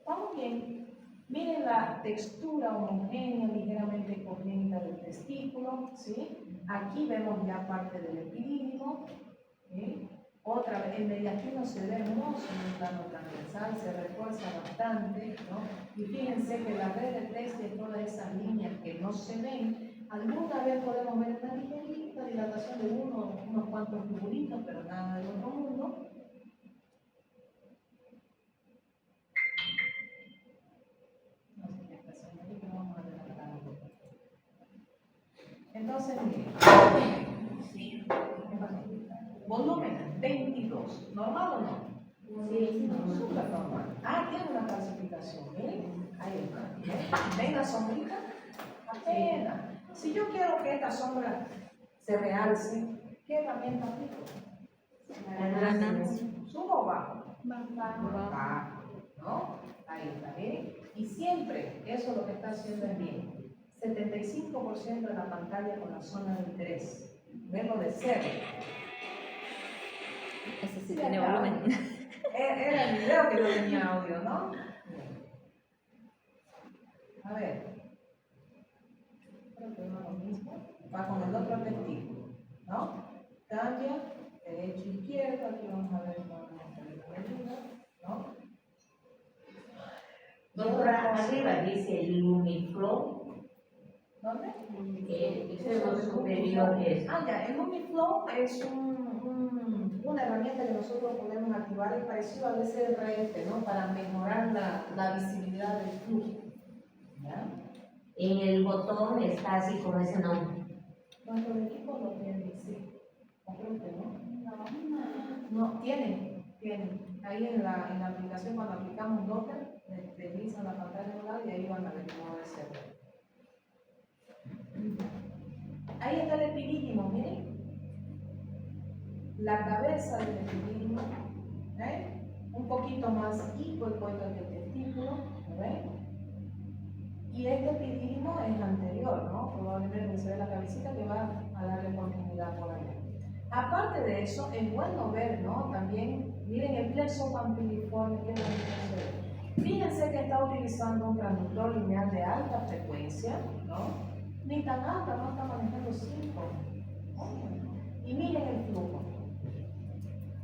[SPEAKER 1] vamos bien. Miren la textura homogénea, ligeramente congénita del testículo, ¿sí? Aquí vemos ya parte del epidídimo, ¿sí? Otra vez, el mediastino se ve hermoso en un plano transversal, se refuerza bastante, ¿no? Y fíjense que la red de testis, todas esas líneas que no se ven, alguna vez podemos ver una ligerita dilatación de unos cuantos figuritos, pero nada del otro mundo. No sé qué está haciendo aquí, pero vamos a adelantar un poco. Entonces, miren, sí, ¿qué pasó? Volumen 22, ¿normal o no?
[SPEAKER 2] Sí,
[SPEAKER 1] Súper normal. Ah, tiene una calcificación, ¿ven? Ahí está. ¿Ven la sombrita? Apenas. Si yo quiero que esta sombra se realce, ¿qué herramienta aplico? ¿Subo o bajo? Bajo, ¿no? Ahí está, ¿ven? Y siempre, eso lo que está haciendo es bien. 75% de la pantalla con la zona de interés. Verlo de cero.
[SPEAKER 3] Ese sí tiene volumen.
[SPEAKER 1] Era el video que no tenía audio, ¿no? A ver. Creo que no es lo mismo. Va con el otro testículo, ¿no? Cambia, derecho, izquierdo. Aquí vamos a ver cómo ¿no?
[SPEAKER 2] Doctora, arriba dice Lumiflow.
[SPEAKER 1] ¿Dónde?
[SPEAKER 2] Ese es lo superior que es.
[SPEAKER 1] Ah, ya, el Lumiflow es una herramienta que nosotros podemos activar, es parecido al SRF, ¿no? Para mejorar la visibilidad del flujo. ¿Ya?
[SPEAKER 2] En el botón está así con ese nombre.
[SPEAKER 1] ¿Cuántos equipos lo tienen? Sí. ¿O creo que no? No, tienen. Ahí en la aplicación, cuando aplicamos Docker, deslizan la pantalla de un lado y ahí van a ver cómo debe ser. Ahí está el epidídimo, miren. La cabeza del epidídimo, un poquito más hipoecuetal que el testículo, ¿ven? Y este epidídimo es anterior, ¿no? Probablemente se ve la cabecita que va a darle continuidad por allá. Aparte de eso, es bueno ver, ¿no? También, miren el
[SPEAKER 6] el plexo campiliforme, ¿qué bonito se ve? Fíjense que está utilizando un transductor lineal de alta frecuencia, ¿no? Ni tan alta, no está manejando 5. Y miren el flujo.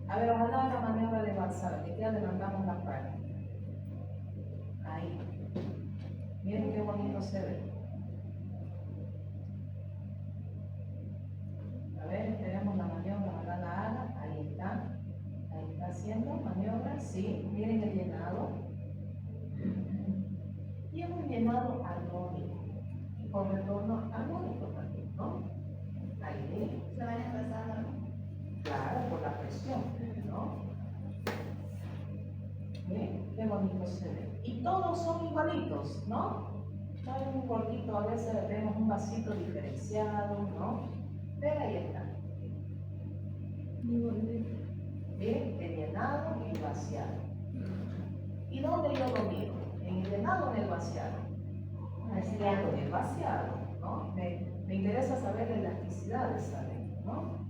[SPEAKER 6] A ver, ojalá la maniobra de Valsara, que ya adelantamos la práctica. Ahí. Miren qué bonito se ve. A ver, tenemos la maniobra, ojalá la haga. Ahí está. Ahí está haciendo maniobra, sí. Miren el llenado. Y es un llenado armónico. Y con retorno armónico también, ¿no? Ahí.
[SPEAKER 5] Se van empezando.
[SPEAKER 6] Claro, por la presión, ¿no? Bien, qué bonito se ve. Y todos son igualitos, ¿no? No hay un gordito, a veces vemos un vasito diferenciado, ¿no? Pero ahí está. Bien, el llenado y el vaciado. ¿Y dónde yo lo mido? ¿En el llenado o en el vaciado?
[SPEAKER 2] Vaciado.
[SPEAKER 6] En el vaciado, ¿no? Me interesa saber la elasticidad de esa ley, ¿no?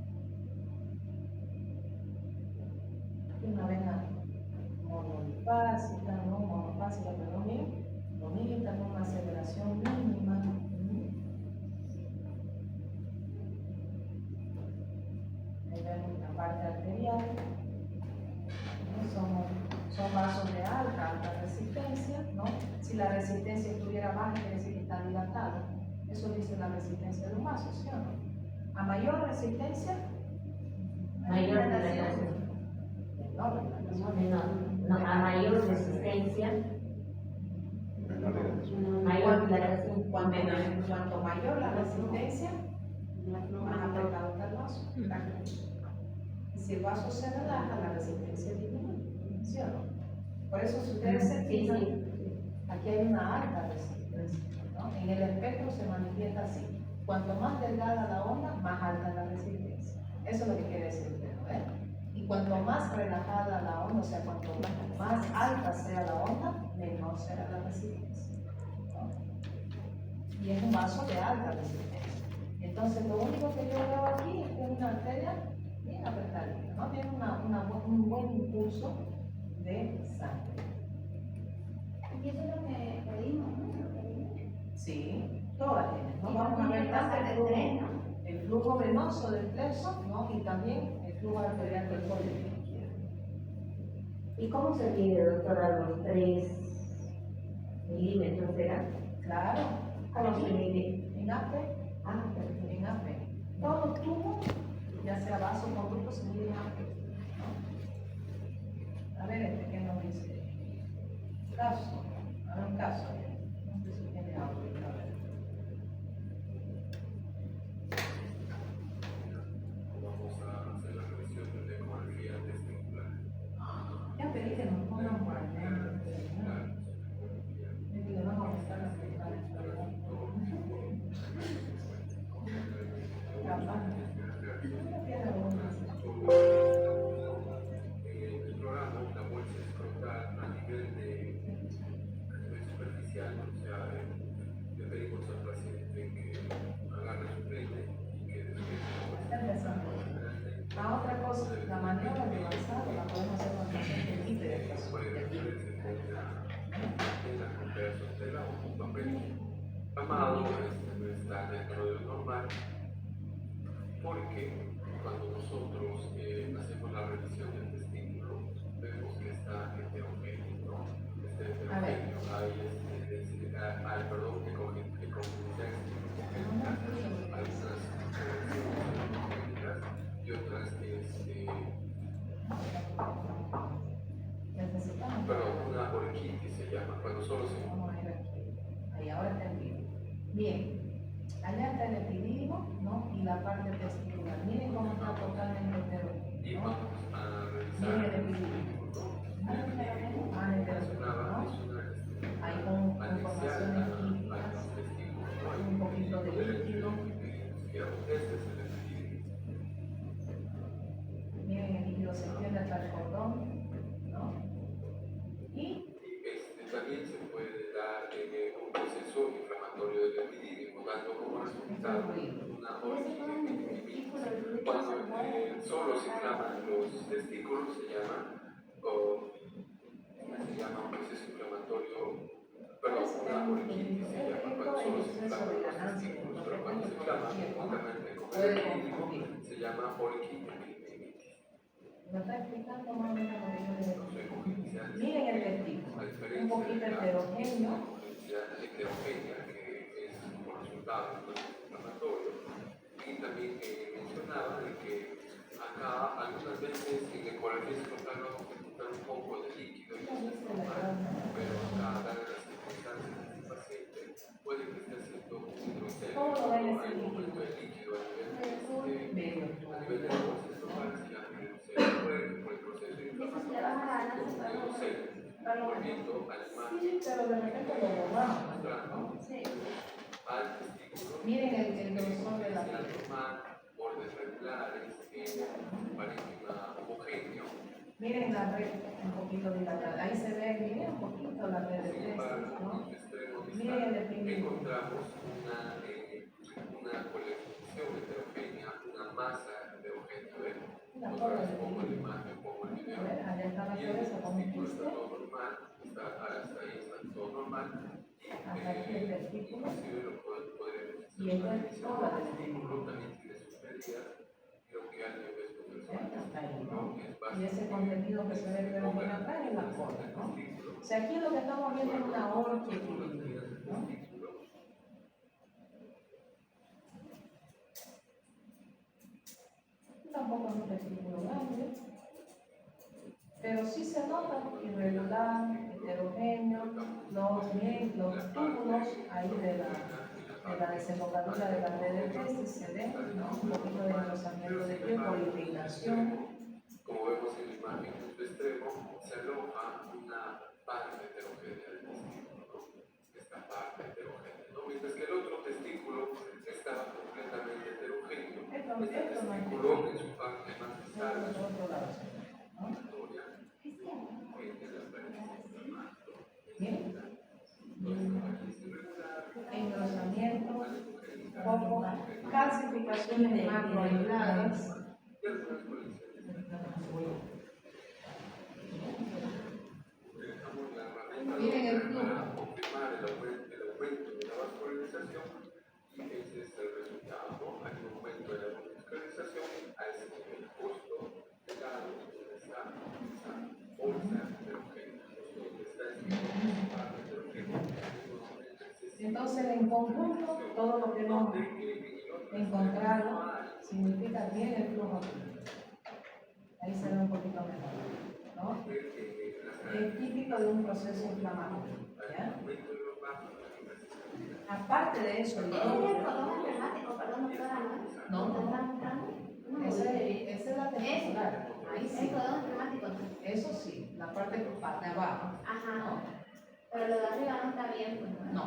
[SPEAKER 6] Una vena monofásica, ¿no? Monofásica, perdón, bien. Bonita, con una aceleración mínima. Ahí vemos la parte arterial. ¿No? Son vasos de alta resistencia, ¿no? Si la resistencia estuviera baja, quiere decir que está dilatada. Eso dice la resistencia de un vaso, ¿sí o no? A mayor resistencia,
[SPEAKER 2] Mayor dilatación.
[SPEAKER 6] menor dilatación.
[SPEAKER 2] No, a mayor resistencia, mayor dilatación.
[SPEAKER 6] Cuanto mayor la resistencia, más apretado está el vaso. Y si el vaso se relaja, la resistencia disminuye, ¿sí o no? Por eso, si ustedes se
[SPEAKER 2] Sí,
[SPEAKER 6] fijan,
[SPEAKER 2] sí.
[SPEAKER 6] aquí hay una alta resistencia, ¿no? En el espectro se manifiesta así. Cuanto más delgada la onda, más alta la resistencia. Eso es lo que quiere decir usted, ¿no? Y cuanto más relajada la onda, o sea, cuanto más alta sea la onda, menor será la resistencia, ¿no? Y es un vaso de alta resistencia. Entonces, lo único que yo veo aquí es que es una arteria bien apretadita, ¿no? Tiene un buen impulso de sangre.
[SPEAKER 5] Y eso es lo que pedimos, ¿no? Lo que pedimos.
[SPEAKER 6] Sí, todas tienen, ¿no?
[SPEAKER 5] Y
[SPEAKER 6] Vamos a
[SPEAKER 5] no
[SPEAKER 6] ver
[SPEAKER 5] tiene que
[SPEAKER 6] tanto
[SPEAKER 5] pasar de tres, ¿no?
[SPEAKER 6] el flujo venoso del plexo, ¿no? Y también el flujo arterial del código.
[SPEAKER 2] ¿Y cómo se mide, doctora, los 3 milímetros, verdad?
[SPEAKER 6] Claro,
[SPEAKER 2] ¿Cómo se mide?
[SPEAKER 6] en AP,
[SPEAKER 2] Perfecto.
[SPEAKER 6] en AP. Todo tubo, ya sea vaso o conducto, se mide en AP, ¿no? A ver, ¿qué nos dice? Caso, a ver un caso. No sé si tiene algo. A ver.
[SPEAKER 7] Vamos a hacer la revisión de ecografía testicular.
[SPEAKER 6] Ya pedí que nos pongan por acá.
[SPEAKER 7] El programa, la bolsa escrotal a nivel superficial, o sea, le pedimos al paciente que agarre su pene y que
[SPEAKER 6] Ah, otra cosa, la maniobra de avanzado la podemos hacer con el paciente libre de caso.
[SPEAKER 7] en la recuperación de la un papel amado, no está dentro de lo normal, porque cuando nosotros hacemos la revisión del testículo, vemos que está heterogéneo, ¿no? Este heterogéneo, hay perdón, que conjuncia algunas y otras
[SPEAKER 6] Necesitamos.
[SPEAKER 7] perdón, una orquitis se llama, cuando solo se
[SPEAKER 6] Vamos a ir aquí. Ahí, ahora entendí. Bien, allá está el epidídimo, ¿no? Y la parte testicular. Miren cómo está totalmente heterogéneo,
[SPEAKER 7] y
[SPEAKER 6] ¿no?
[SPEAKER 7] vamos a
[SPEAKER 6] Miren
[SPEAKER 7] revisar
[SPEAKER 6] el epidídimo. Ah, heterogéneo, ¿no? Ahí con formaciones químicas, un poquito de líquido.
[SPEAKER 7] Este es el epidídimo.
[SPEAKER 6] Miren el líquido se extiende hasta el cordón, ¿no? Y
[SPEAKER 7] También se puede dar un proceso inflamatorio del epidídimo, dando como resultado una orquitis. Cuando solo se inflaman los testículos se llama llama poliquinitis.
[SPEAKER 6] ¿Me está explicando más o menos lo que yo le digo?
[SPEAKER 7] No sé, congenicidad.
[SPEAKER 6] Miren el testículo,
[SPEAKER 7] A
[SPEAKER 6] un
[SPEAKER 7] diferencia
[SPEAKER 6] poquito
[SPEAKER 7] de la
[SPEAKER 6] heterogéneo.
[SPEAKER 7] congenicidad heterogénea, que es como resultado del proceso inflamatorio, y también mencionaba de que acá algunas veces en el corazón espontáneo vamos a encontrar un poco de líquido y eso es normal, pero acá, dadas las circunstancias de este paciente, puede que esté haciendo un hidrocele.
[SPEAKER 6] ¿Cómo lo ven ese
[SPEAKER 7] Hay un
[SPEAKER 6] líquido?
[SPEAKER 7] momento de líquido a nivel
[SPEAKER 6] Medio.
[SPEAKER 7] a nivel de la bolsa estomacal se llama hidrocele, por el proceso inflamatorio, volviendo al margen.
[SPEAKER 6] Sí, pero de repente lo borramos.
[SPEAKER 7] Mostrando al testículo.
[SPEAKER 6] Miren el grosor de la
[SPEAKER 7] sea
[SPEAKER 6] piel.
[SPEAKER 7] normal, bordes regulares, parénquima homogéneo.
[SPEAKER 6] Miren la red un poquito dilatada. Ahí se ve, miren un poquito la red de
[SPEAKER 7] Sin
[SPEAKER 6] testis,
[SPEAKER 7] embargo,
[SPEAKER 6] ¿no?
[SPEAKER 7] en el extremo
[SPEAKER 6] Miren el
[SPEAKER 7] distal
[SPEAKER 6] deprimido.
[SPEAKER 7] encontramos una colección heterogénea, una masa heterogénea. ¿Ven?
[SPEAKER 6] La
[SPEAKER 7] Otra
[SPEAKER 6] forma
[SPEAKER 7] vez
[SPEAKER 6] de
[SPEAKER 7] pongo la imagen, pongo el
[SPEAKER 6] A
[SPEAKER 7] video.
[SPEAKER 6] ver, allá está la
[SPEAKER 7] Y el
[SPEAKER 6] cabeza como un
[SPEAKER 7] testículo está
[SPEAKER 6] quiste.
[SPEAKER 7] todo normal, hasta ahí está todo normal.
[SPEAKER 6] Hasta aquí el testículo.
[SPEAKER 7] Inclusive lo podremos
[SPEAKER 6] Y esto es toda la testículo.
[SPEAKER 7] también tiene sus medidas, creo que alguien ve su persona.
[SPEAKER 6] Hasta ahí, ¿no? Y ese contenido que se ve que viene acá es la forma, ¿no? O sea, aquí lo que estamos viendo es una orquia equilibrada, ¿no? Tampoco es un testículo grande, pero sí se nota irregular, heterogéneo, los túbulos ahí de la desembocadura de la red de testis se ven, ¿no? Un poquito de engrosamiento de piel por irritación.
[SPEAKER 7] Como vemos en la imagen en su extremo, se aloja una parte heterogénea del testículo, ¿no? Esta parte heterogénea, ¿no? Mientras que el otro testículo estaba completamente heterogéneo. Este testículo en su parte más distal, en su inflamatoria,
[SPEAKER 6] Engrosamiento, poco, calcificaciones macroaisladas. Miren el flujo.
[SPEAKER 7] para confirmar el aumento de la vascularización, y ese es el resultado, ¿no? Hay un aumento de la vascularización a ese nivel justo pegado donde está esa bolsa heterogénea, donde está esa parte heterogénea.
[SPEAKER 6] Entonces, en conjunto, todo lo que hemos encontrado significa bien el flujo. Ahí se ve un poquito mejor, ¿no? Es típico de un proceso inflamatorio, ¿ya? Aparte de eso, el
[SPEAKER 4] ¿Es el cordón emblemático, perdón, doctora, no?
[SPEAKER 6] No.
[SPEAKER 4] ¿Te están mostrando? No.
[SPEAKER 6] esa es la testicular, ahí
[SPEAKER 4] Es el
[SPEAKER 6] sí,
[SPEAKER 4] cordón emblemático.
[SPEAKER 6] eso sí, la parte de abajo,
[SPEAKER 4] Ajá. Pero lo de arriba no está bien, pues.
[SPEAKER 6] no.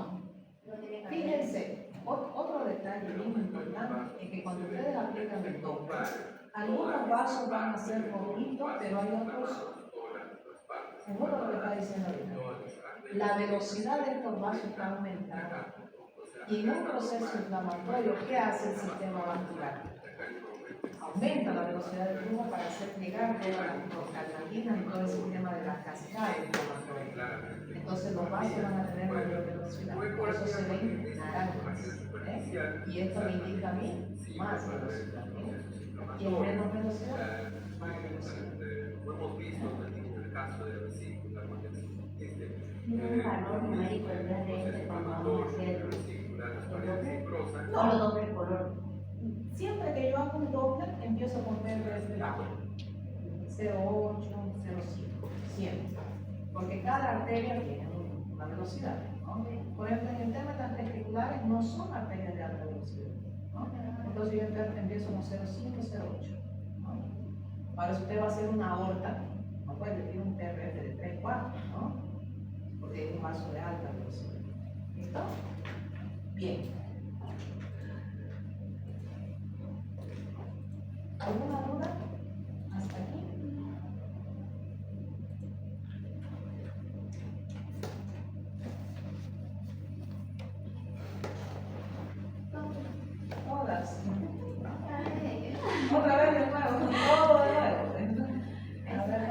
[SPEAKER 4] No tiene que haber.
[SPEAKER 6] Fíjense, otro detalle bien importante es que cuando ustedes aplican el doble, algunos vasos van a ser poquitos, pero hay otros, seguro lo que está diciendo ahorita, la velocidad de estos vasos está aumentando. Y en un proceso inflamatorio, ¿qué hace el sistema vascular? Aumenta la velocidad del flujo para hacer llegar todas las prostaglandinas y todo el sistema de la cascada inflamatoria. Entonces los vasos van a tener mayor velocidad, por eso se ven naranjas. Y esto me indica a mí más velocidad. Y en menos velocidad, más velocidad.
[SPEAKER 7] Lo hemos visto también en el caso de la vesícula, cuando existe
[SPEAKER 2] Un valor numérico del DRS cuando vamos a hacer
[SPEAKER 6] No,
[SPEAKER 2] doble color.
[SPEAKER 6] siempre que yo hago un doble, empiezo con PRS bajo. 0,8, 0,5, siempre. Porque cada arteria tiene una velocidad, ¿no? Por ejemplo, en el tema de las testiculares no son arterias de alta velocidad, ¿no? Entonces yo empiezo con 0,5, 0,8, ¿no? Ahora si usted va a hacer una aorta, no puede pedir un PRF de 3, 4, ¿no? Porque es un vaso de alta velocidad. ¿Listo? Bien. ¿Alguna duda? ¿Hasta aquí? Todas. Otra vez de nuevo, todo de nuevo. A ver,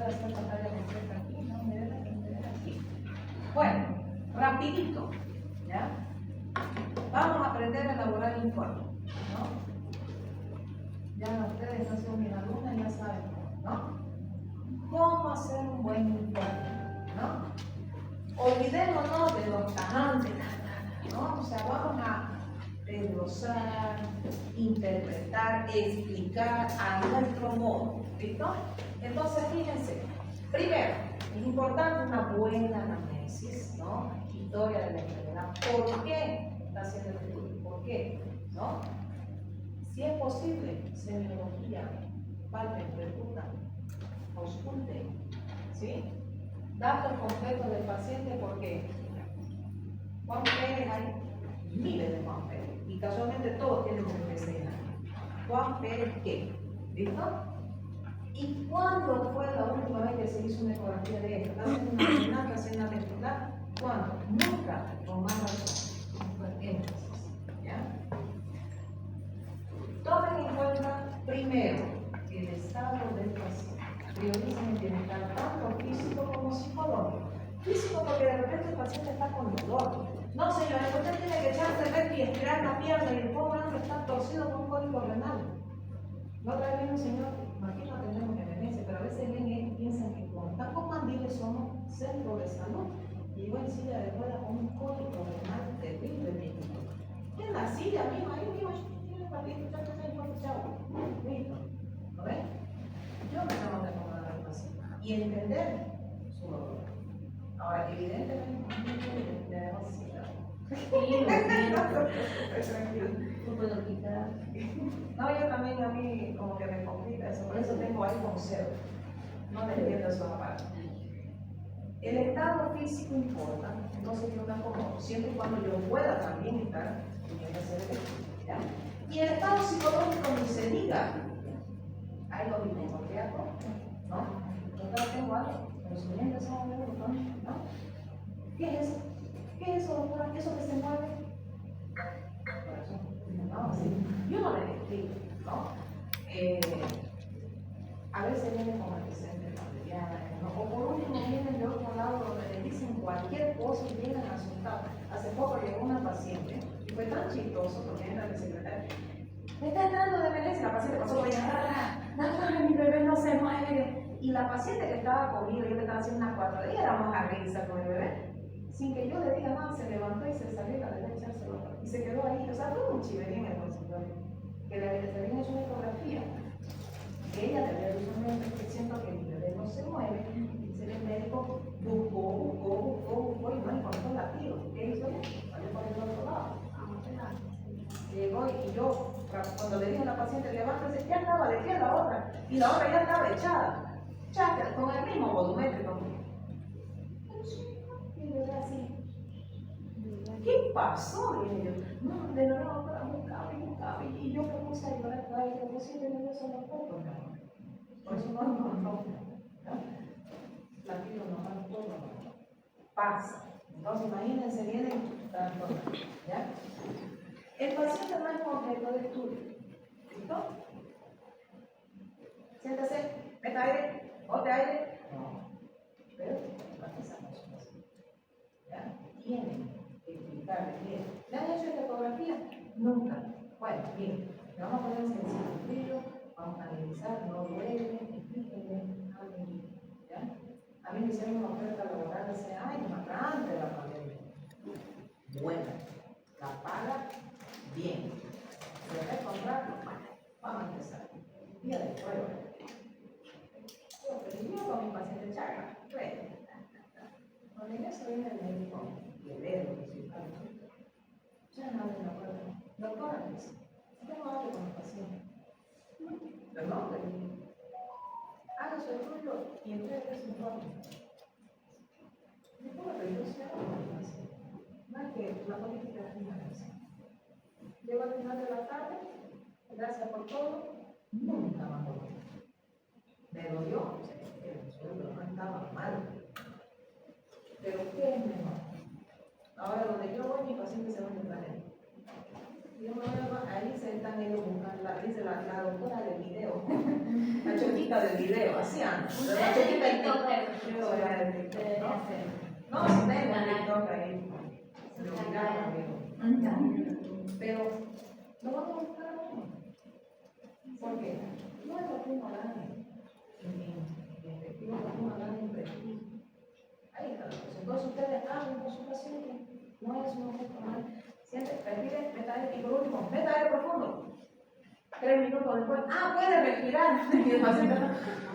[SPEAKER 6] hacer pantalla completa aquí, no, me debe entender aquí.
[SPEAKER 1] Bueno, rapidito, ¿ya? Vamos a aprender a elaborar informe, ¿no? Ya ustedes no son mis alumnas, ya saben, ¿no? ¿Cómo hacer un buen informe, no? Olvidémonos de los tajantes, ¿no? O sea, vamos a desglosar, interpretar, explicar a nuestro modo, ¿listo? Entonces, fíjense, primero, es importante una buena anamnesis, ¿no? Historia de la enfermedad. ¿Por qué está haciendo el estudio? ¿Por qué? ¿No? Si es posible, semiología, palpen, preguntan, ausculten, ¿sí? Datos completos del paciente, porque Juan Pérez hay miles de Juan Pérez, y casualmente todos tienen un PCA. Juan Pérez, ¿qué? ¿Listo? ¿Y cuándo fue la última vez que se hizo una ecografía de esto? ¿Hacen una renal, hacen una ventricular? ¿Cuándo? Nunca, con más razón. Énfasis, ¿ya? Tomen en cuenta, primero, el estado del paciente. Prioricen el bienestar tanto físico como psicológico. Físico porque de repente el paciente está con dolor. No, señora, usted tiene que echarse recto y estirar la pierna y el pobre hombre está torcido con un cólico renal. La otra vez vino un señor, aquí no tenemos emergencia, pero a veces ven y piensan que como están con mandiles somos centro de salud. Y llegó en silla de ruedas con un cólico renal terrible, viejito. En la silla misma, ahí mismo, tiene el partido, chao. Listo. ¿Lo ven? Yo me tengo que acomodar al paciente y entender su dolor. Ahora, evidentemente, le debo decir tranquilo.
[SPEAKER 2] No puedo quitar.
[SPEAKER 1] No, yo también a mí como que me complica eso, por eso tengo ahí con cero. No le entiendo eso aparte. El estado físico importa, entonces yo me acomodo, siempre y cuando yo pueda también estar en ese derecho, ¿ya? Y el estado psicológico ni se diga. Ahí lo vimos, ¿no? Yo tengo algo, pero su mente son algo, ¿no? ¿Qué es eso? ¿Qué es eso, doctora? ¿Eso que se mueve? No, sí. Yo no le explico, ¿no? A veces vienen con antecedentes familiares, ¿no? O por último vienen de otro lado donde le dicen cualquier cosa y vienen asustados. Hace poco llegó una paciente y fue tan chistoso porque era el secretario. Me está entrando de emergencia, la paciente pasó por ella, doctora, mi bebé no se mueve. Y la paciente que estaba conmigo, yo le estaba haciendo unas 4 días, éramos a risa con el bebé. Sin que yo le diga nada, se levantó y se salió a la derecha y se quedó ahí. O sea, fue un chiverín en el consultorio. Que le había hecho una ecografía. Que ella le había dicho una infección que el bebé no se mueve. Dice el médico, buscó y no encontró latido. ¿Qué hizo ella? Salió por el otro lado. Llegó y yo, cuando le dije a la paciente, levántese, ya estaba de pie la otra. Y la otra ya estaba echada. Chaca, con el mismo volumétrico. Así. ¿Qué pasó? Y yo, no, de nuevo, buscaba. Y yo me puse a llorar, y le puse de nuevo solo poco, ¿no? Por eso no encontró. Latido no van todo. Pasa. Entonces, imagínense, vienen transformados. ¿Ya? El paciente más completo de estudio. ¿Listo? Siéntese, meta aire, bote aire. No. Pero, matizamos. ¿Ya? Tienen que explicarle bien. ¿Le han hecho esta ecografía? Nunca. Bueno, bien. Le vamos a poner un sencillo, vamos a analizar, no duele, explíquenle, hablen. ¿Ya? A mí me hicieron una oferta laboral hace años, antes de la pandemia. Buena. La paga bien. ¿Se va a contrato? Vamos a empezar. Día de prueba. Yo con mi paciente chaga. Cuando ella se viene el médico y el dedo, ya no le acuerdo. Doctora, me dice, tengo algo con el paciente. Pero no, le digo, haga su estudio y entregue su informe. Yo puedo renunciar a la paciente. No es que la política es una vez. Llego al final de la tarde, gracias por todo, nunca más volví. Me dolió, el sueldo no estaba mal. Pero ¿qué es mejor? Ahora donde yo voy, mi paciente se va a entrar. Yo me voy ahí se están ellos buscando, dice la doctora del video. La choquita del video, así antes. La choquita del TikTok. No, si tengo un TikTok ahí. Se lo olvidaron, pero no vamos a buscar uno. ¿Por qué? No es lo que uno gane en efectivo, lo que uno gane en prestigio. Ahí está la cosa. Entonces ustedes hablan con su paciente, no es un gesto mal. Siente, respire, meta aire y por último, meta aire profundo. 3 minutos después, puede respirar. Y el paciente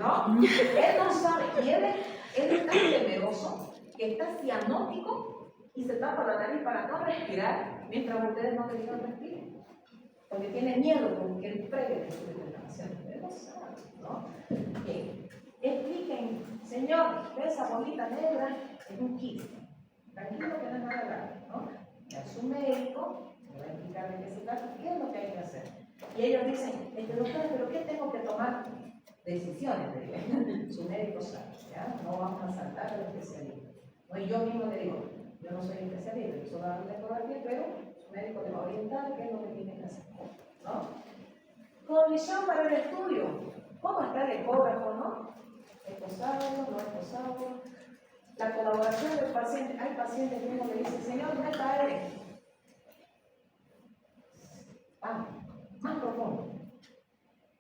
[SPEAKER 1] no, él no sabe, y él es tan temeroso que está cianótico y se tapa la nariz para no respirar mientras ustedes no le digan respire. Porque tiene miedo porque él pregue de su determinación. Él no sabe, ¿no? Bien. Expliquen, señor, esa bolita negra es un quiste. Tranquilo que no es nada grave, ¿no? Ya su médico le va a explicar de qué se trata, qué es lo que hay que hacer. Y ellos dicen, doctor, ¿pero qué tengo que tomar? Decisiones, le digo. Su médico sabe, ¿ya? No vamos a saltar al especialista. No, y yo mismo le digo, yo no soy especialista, yo solo hago la ecografía, pero su médico le va a orientar qué es lo que tiene que hacer, ¿no? Condición para el estudio. ¿Cómo está el ecógrafo, no? ¿Es posado, no es posado? La colaboración del paciente. Hay pacientes que uno le dice, señor, meta aire. Más profundo.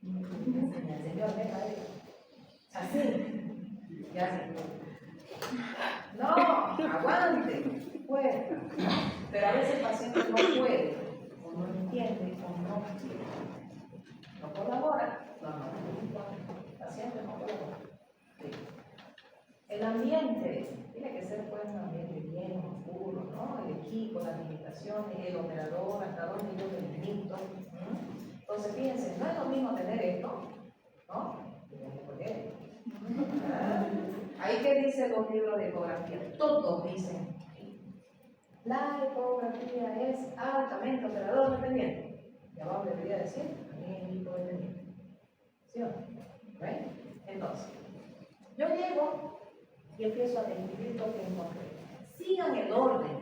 [SPEAKER 1] El señor, meta aire. Así. Ya se. No, aguante. Puede. Pero a veces el paciente no puede, o no entiende, o no quiere. No colabora. El paciente no colabora. Sí. El ambiente tiene que ser pues un ambiente bien oscuro, ¿no? El equipo, las limitaciones, el operador, hasta dónde yo me limito. Entonces, fíjense, no es lo mismo tener esto, ¿no? Ahí que dicen los libros de ecografía, todos dicen, la ecografía es altamente operador dependiente. Y abajo debería decir, también equipo dependiente. ¿Sí o no? ¿Ven? Entonces, yo llego y empiezo a describir lo que encontré. Sigan el orden,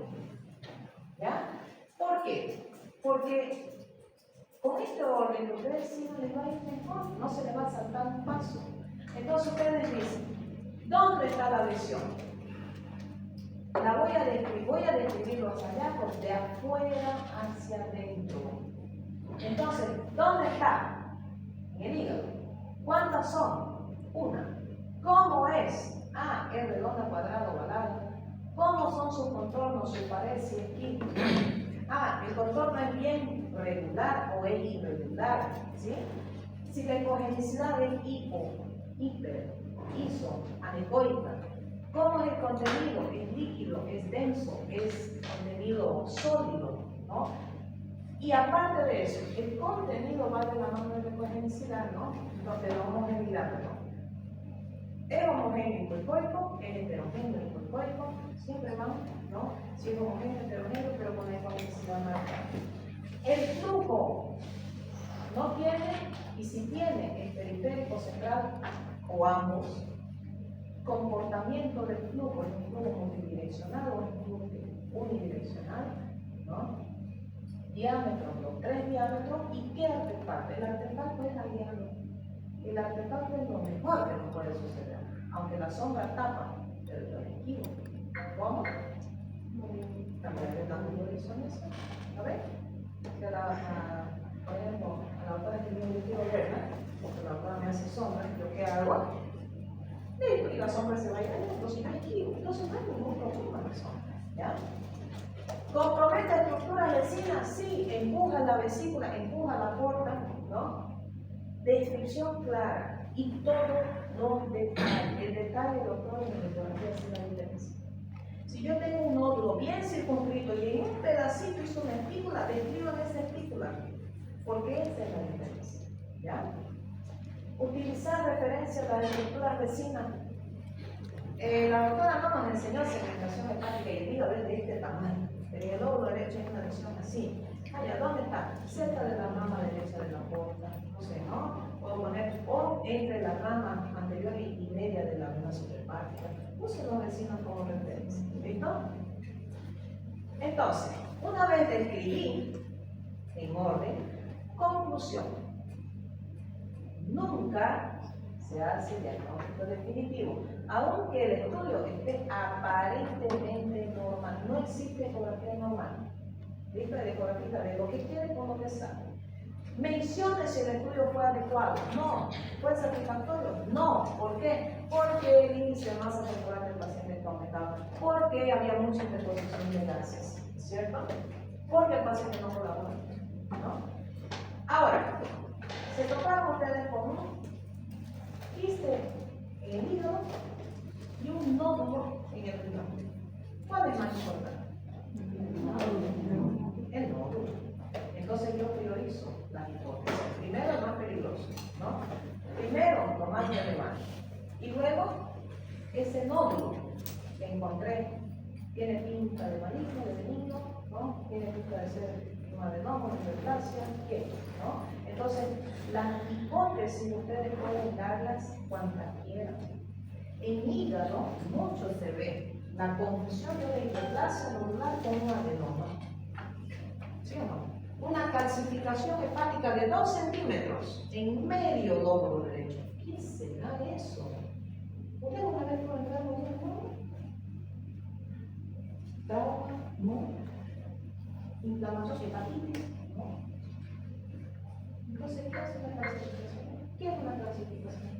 [SPEAKER 1] ¿ya? ¿Por qué? Porque con este orden que ustedes sigan les va a ir mejor, no se les va a saltar un paso. Entonces ustedes dicen, ¿dónde está la lesión? La voy a describirlo hacia allá, de afuera hacia adentro. Entonces, ¿dónde está? En el hígado. ¿Cuántas son? Una. ¿Cómo es? Es redonda, cuadrada, ovalada. ¿Cómo son sus contornos, su pared, si es química? El contorno es bien regular o es irregular, ¿sí? Si la hipogenicidad es hipo, hiper, iso, anecoica. ¿Cómo es el contenido? ¿Es líquido? ¿Es denso? ¿Es contenido sólido? ¿No? Y aparte de eso, el contenido va de la mano de la hipogenicidad, ¿no? De la homogeneidad, ¿no? Es homogéneo hipoicoico, es heterogéneo hipoicoico, siempre vamos, ¿no? Si es homogéneo, heterogéneo, pero con la hipogenicidad marcada. El flujo no tiene, y si tiene, es periférico, central o ambos. Comportamiento del flujo, es un flujo multidireccional o es un flujo unidireccional, ¿no? Diámetro, los 3 diámetros, ¿y qué artefacto? El artefacto es aliado. El artefacto es lo mejor que nos puede suceder, aunque la sombra tapa, pero yo le esquivo. ¿Cómo? Cambiar de ángulo de horizonte. ¿A ver? Que por ejemplo, a la autora que yo quiero verla, porque la autora me hace sombra, ¿yo qué hago? Y la sombra se va a ir adentro, si no esquivo. Entonces no hay ningún problema en la sombra, ¿ya? ¿Compromete estructuras vecinas? Sí, empuja la vesícula, empuja la porta, ¿no? Descripción clara y todos los detalles. El detalle, doctor, en la ecografía hace la diferencia. Si yo tengo un nódulo bien circunscrito y en un pedacito hizo una espícula, describan esa espícula, porque esa es la diferencia, ¿ya? Utilizar referencias a las estructuras vecinas. La doctora no nos enseñó segmentación hepática y el hígado es de este tamaño. En el lóbulo derecho hay una lesión así. ¿Dónde está? Cerca de la rama derecha de la porta. No sé, ¿no? Puedo poner o entre la rama anterior y media de la vena suprahepática. Usen los vecinos como referencia. ¿Listo? Entonces, una vez describí en orden, conclusión. Nunca
[SPEAKER 6] se hace diagnóstico definitivo. Aunque el estudio esté aparentemente normal, no existe ecografía normal. ¿Listo? El ecografista ve lo que quiere con lo que sabe. Mencione si el estudio fue adecuado. No. ¿Fue satisfactorio? No. ¿Por qué? Porque el índice de masa corporal del paciente está aumentado. Porque había mucha interposición de gases. ¿Cierto? Porque el paciente no colabora. ¿No? Ahora, se toparon ustedes con un quiste en el hígado y un nódulo en el riñón. ¿Cuál es más importante? El nódulo. Entonces yo priorizo las hipótesis. Primero lo más peligroso, ¿no? Primero lo más relevante. Y luego, ese nódulo que encontré tiene pinta de maligno, de benigno, ¿no? Tiene pinta de ser un adenoma, una hiperplasia, ¿qué? ¿No? Entonces, las hipótesis ustedes pueden darlas cuantas quieran. En hígado, mucho se ve la confusión de una hiperplasia nodular con un adenoma. ¿Sí o no? Una calcificación hepática de 2 centímetros en medio lóbulo derecho. ¿Qué será eso? ¿Usted una vez fue enfermo de un trauma? No. Inflamación, hepatitis, no. Entonces, ¿qué es una clasificación? ¿Qué es una clasificación?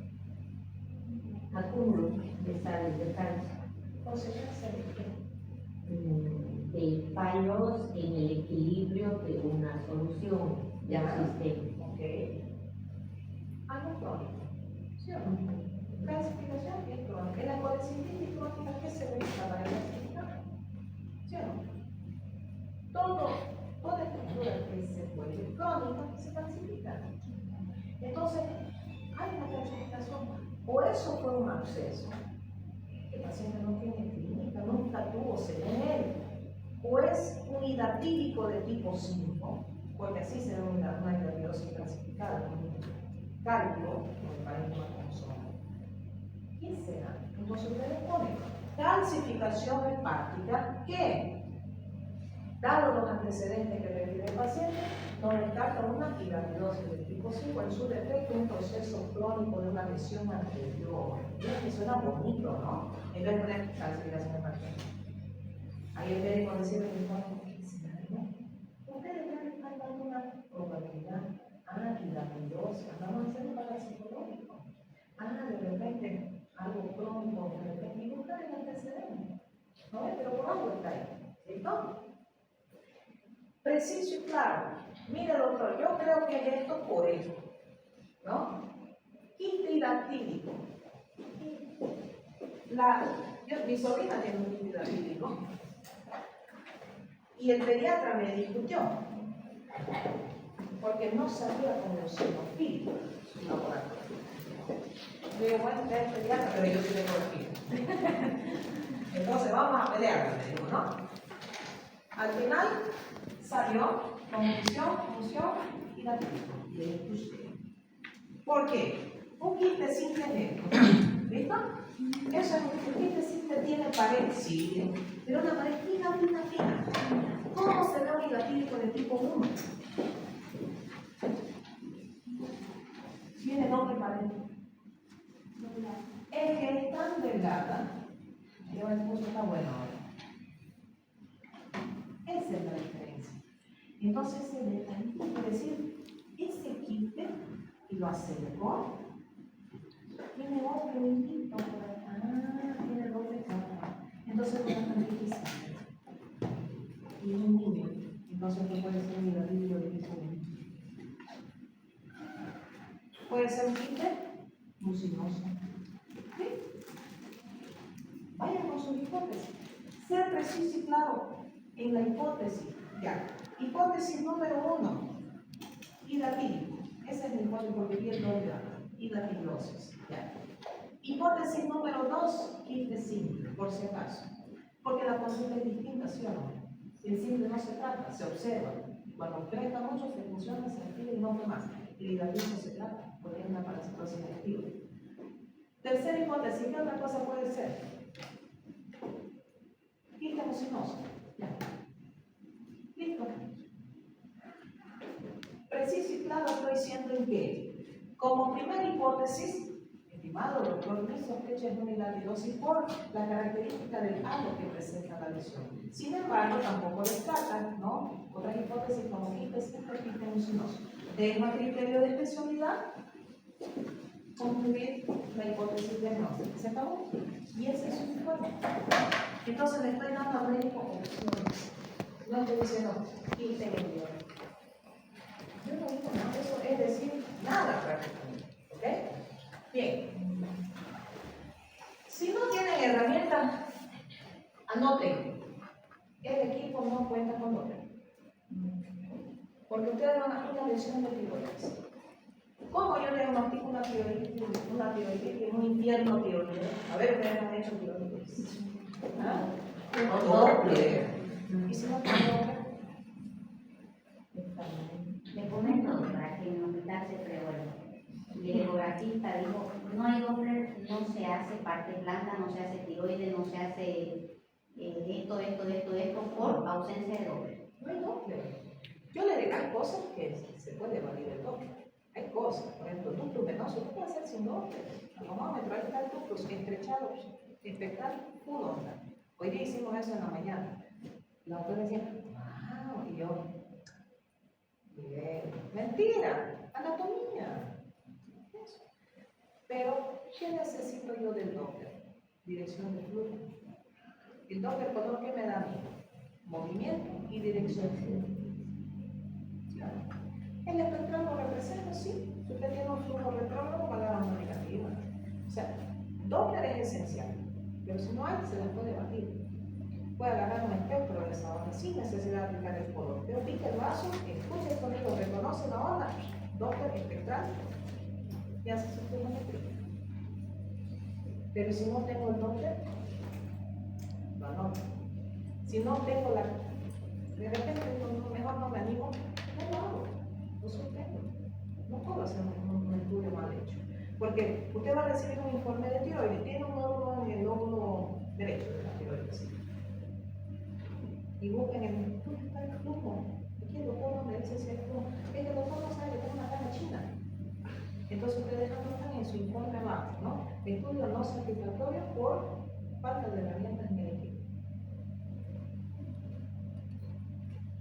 [SPEAKER 2] Acúmulo de sales de calcio,
[SPEAKER 6] Consecuencia de qué?
[SPEAKER 2] de fallos en el equilibrio de una solución del sistema.
[SPEAKER 6] Ok. Algo crónico. ¿Sí o no? Clasificación es crónica. En la colecistitis crónica, ¿qué se ve en la pared clasificada? ¿Sí o no? Toda estructura que se vuelve crónica se clasifica. Entonces, hay una clasificación. O eso fue un absceso. El paciente no tiene clínica, nunca tuvo según él. O es un hidatídico de tipo 5, porque así se ve una hidatiosis clasificada, un cálculo, con parénquima consonante. ¿Qué será? Entonces ustedes ponen calcificación hepática que, dado los antecedentes que refiere el paciente, nos descarta una hidatiosis de tipo 5, en su defecto un proceso crónico de una lesión anterior. Miren que suena bonito, ¿no? En vez de poner calcificación hepática. Ahí el médico decide que ¿qué será? Ustedes están dando una probabilidad. Hidatiosis, vamos a hacer un para psicológico. De repente, algo crónico, de repente, y buscar el antecedente. ¿No? Pero por algo está ahí. ¿Cierto? Preciso y claro. Mire, doctor, yo creo que es esto por esto. ¿No? Quiste hidatídico. Mi sobrina tiene un quiste hidatídico. Y el pediatra me discutió. Porque no sabía con el sonofil su laboratorio. Le digo, bueno, usted es pediatra, pero yo soy ecografía. Entonces vamos a pelear, me dijo, ¿no? Al final salió con función y la típica. Y le puse. ¿Por qué? Un quiste simple es esto. ¿Listo? Eso es un quiste simple, tiene pared, sí, pero una pared fina. ¿Cómo se ve un hidatídico de tipo 1? Tiene doble pared. Es que es tan delgada, yo me puse está bueno ahora. Esa es la diferencia. Entonces ese detallito quiere decir, ese quiste, y lo acercó, tiene otro hilo por acá, tiene doble capa. Entonces no es tan difícil. Y es un niño, entonces no puede ser un hidatídico de tipo 1. Puede ser un quiste mucinoso. ¿Sí? Vayan con sus hipótesis. Ser preciso y claro en la hipótesis. Ya. Hipótesis número 1. Hidatídico. Esa es mi hipótesis porque vi el doble. Hidatidiosis. Ya. Hipótesis número 2. Quiste simple, por si acaso. Porque la consulta es distinta, ¿sí o no? El simple no se trata, se observa. Cuando crezca mucho, se funciona, se activa y no fue más. El hidatismo se trata, porque es una parasitosis activa. Tercera hipótesis, ¿qué otra cosa puede ser? Quiste mucinoso. Ya. Listo. Preciso y claro estoy diciendo en que, como primera hipótesis,
[SPEAKER 1] estimado doctor, mi sospecha es unilaterosis por la característica del halo que presenta la lesión. Sin embargo, tampoco descartan, ¿no?, otras hipótesis como quistes hipertensiosos. Dejo a criterio de especialidad concluir la hipótesis diagnóstica. ¿Se acabó? Y ese es su informe. Entonces le estoy dando al médico opciones. No estoy diciendo, quiten el video. Yo no digo nada de eso, es decir, nada prácticamente. ¿Ok? Bien. Si no tienen herramientas, anoten. El equipo no cuenta con Doppler. Porque ustedes van a hacer una lesión de tiroides. ¿Cómo yo diagnostico una tiroides, un infierno tiroides? A ver, ustedes han hecho tiroides. ¿Ah? Con Doppler. ¿Y si no tienen Doppler?
[SPEAKER 4] Le comento, doctora, que en el hospital se prevuelve. Y el ecografista dijo, no hay Doppler, no se hace parte blanda, no se hace tiroides, no se hace esto, por ausencia de Doppler.
[SPEAKER 1] No hay Doppler. Yo le digo, hay cosas que se puede evadir el Doppler. Hay cosas, por ejemplo, ductus venosos, ¿qué puede hacer sin Doppler? Anemómetro, ahí está el ductus estrechados, espectral, full onda. Hoy día hicimos eso en la mañana. La doctora decía, wow, y yo, bien, mentira, anatomía. Eso. Pero, ¿qué necesito yo del Doppler? Dirección de flujo. El Doppler, ¿por qué me da a mí? Movimiento y dirección de flujo. Claro. El espectral lo representa, sí. Si usted tiene un flujo retrógrado, va a dar una negativa. O sea, Doppler es esencial, pero si no hay, se les puede batir. Puede agarrar un espectro de esa onda sin necesidad de aplicar el color. Pero pica el vaso, escucha el sonido, reconoce la onda, Doppler espectral y hace su flujometría. Pero si no tengo el Doppler, lo anoto. Si no tengo la. De repente, mejor no me animo, no lo hago, lo suspendo. No puedo hacer un estudio mal hecho. Porque usted va a recibir un informe de tiroides, tiene un nódulo en el lóbulo derecho de la tiroides. Y busquen el flujo. Aquí el doctor me dice si hay flujo. Es que el doctor no sabe que tengo una caja china. Entonces ustedes anotan en su informe abajo, ¿no? Estudio no satisfactorio por falta de herramientas en el equipo.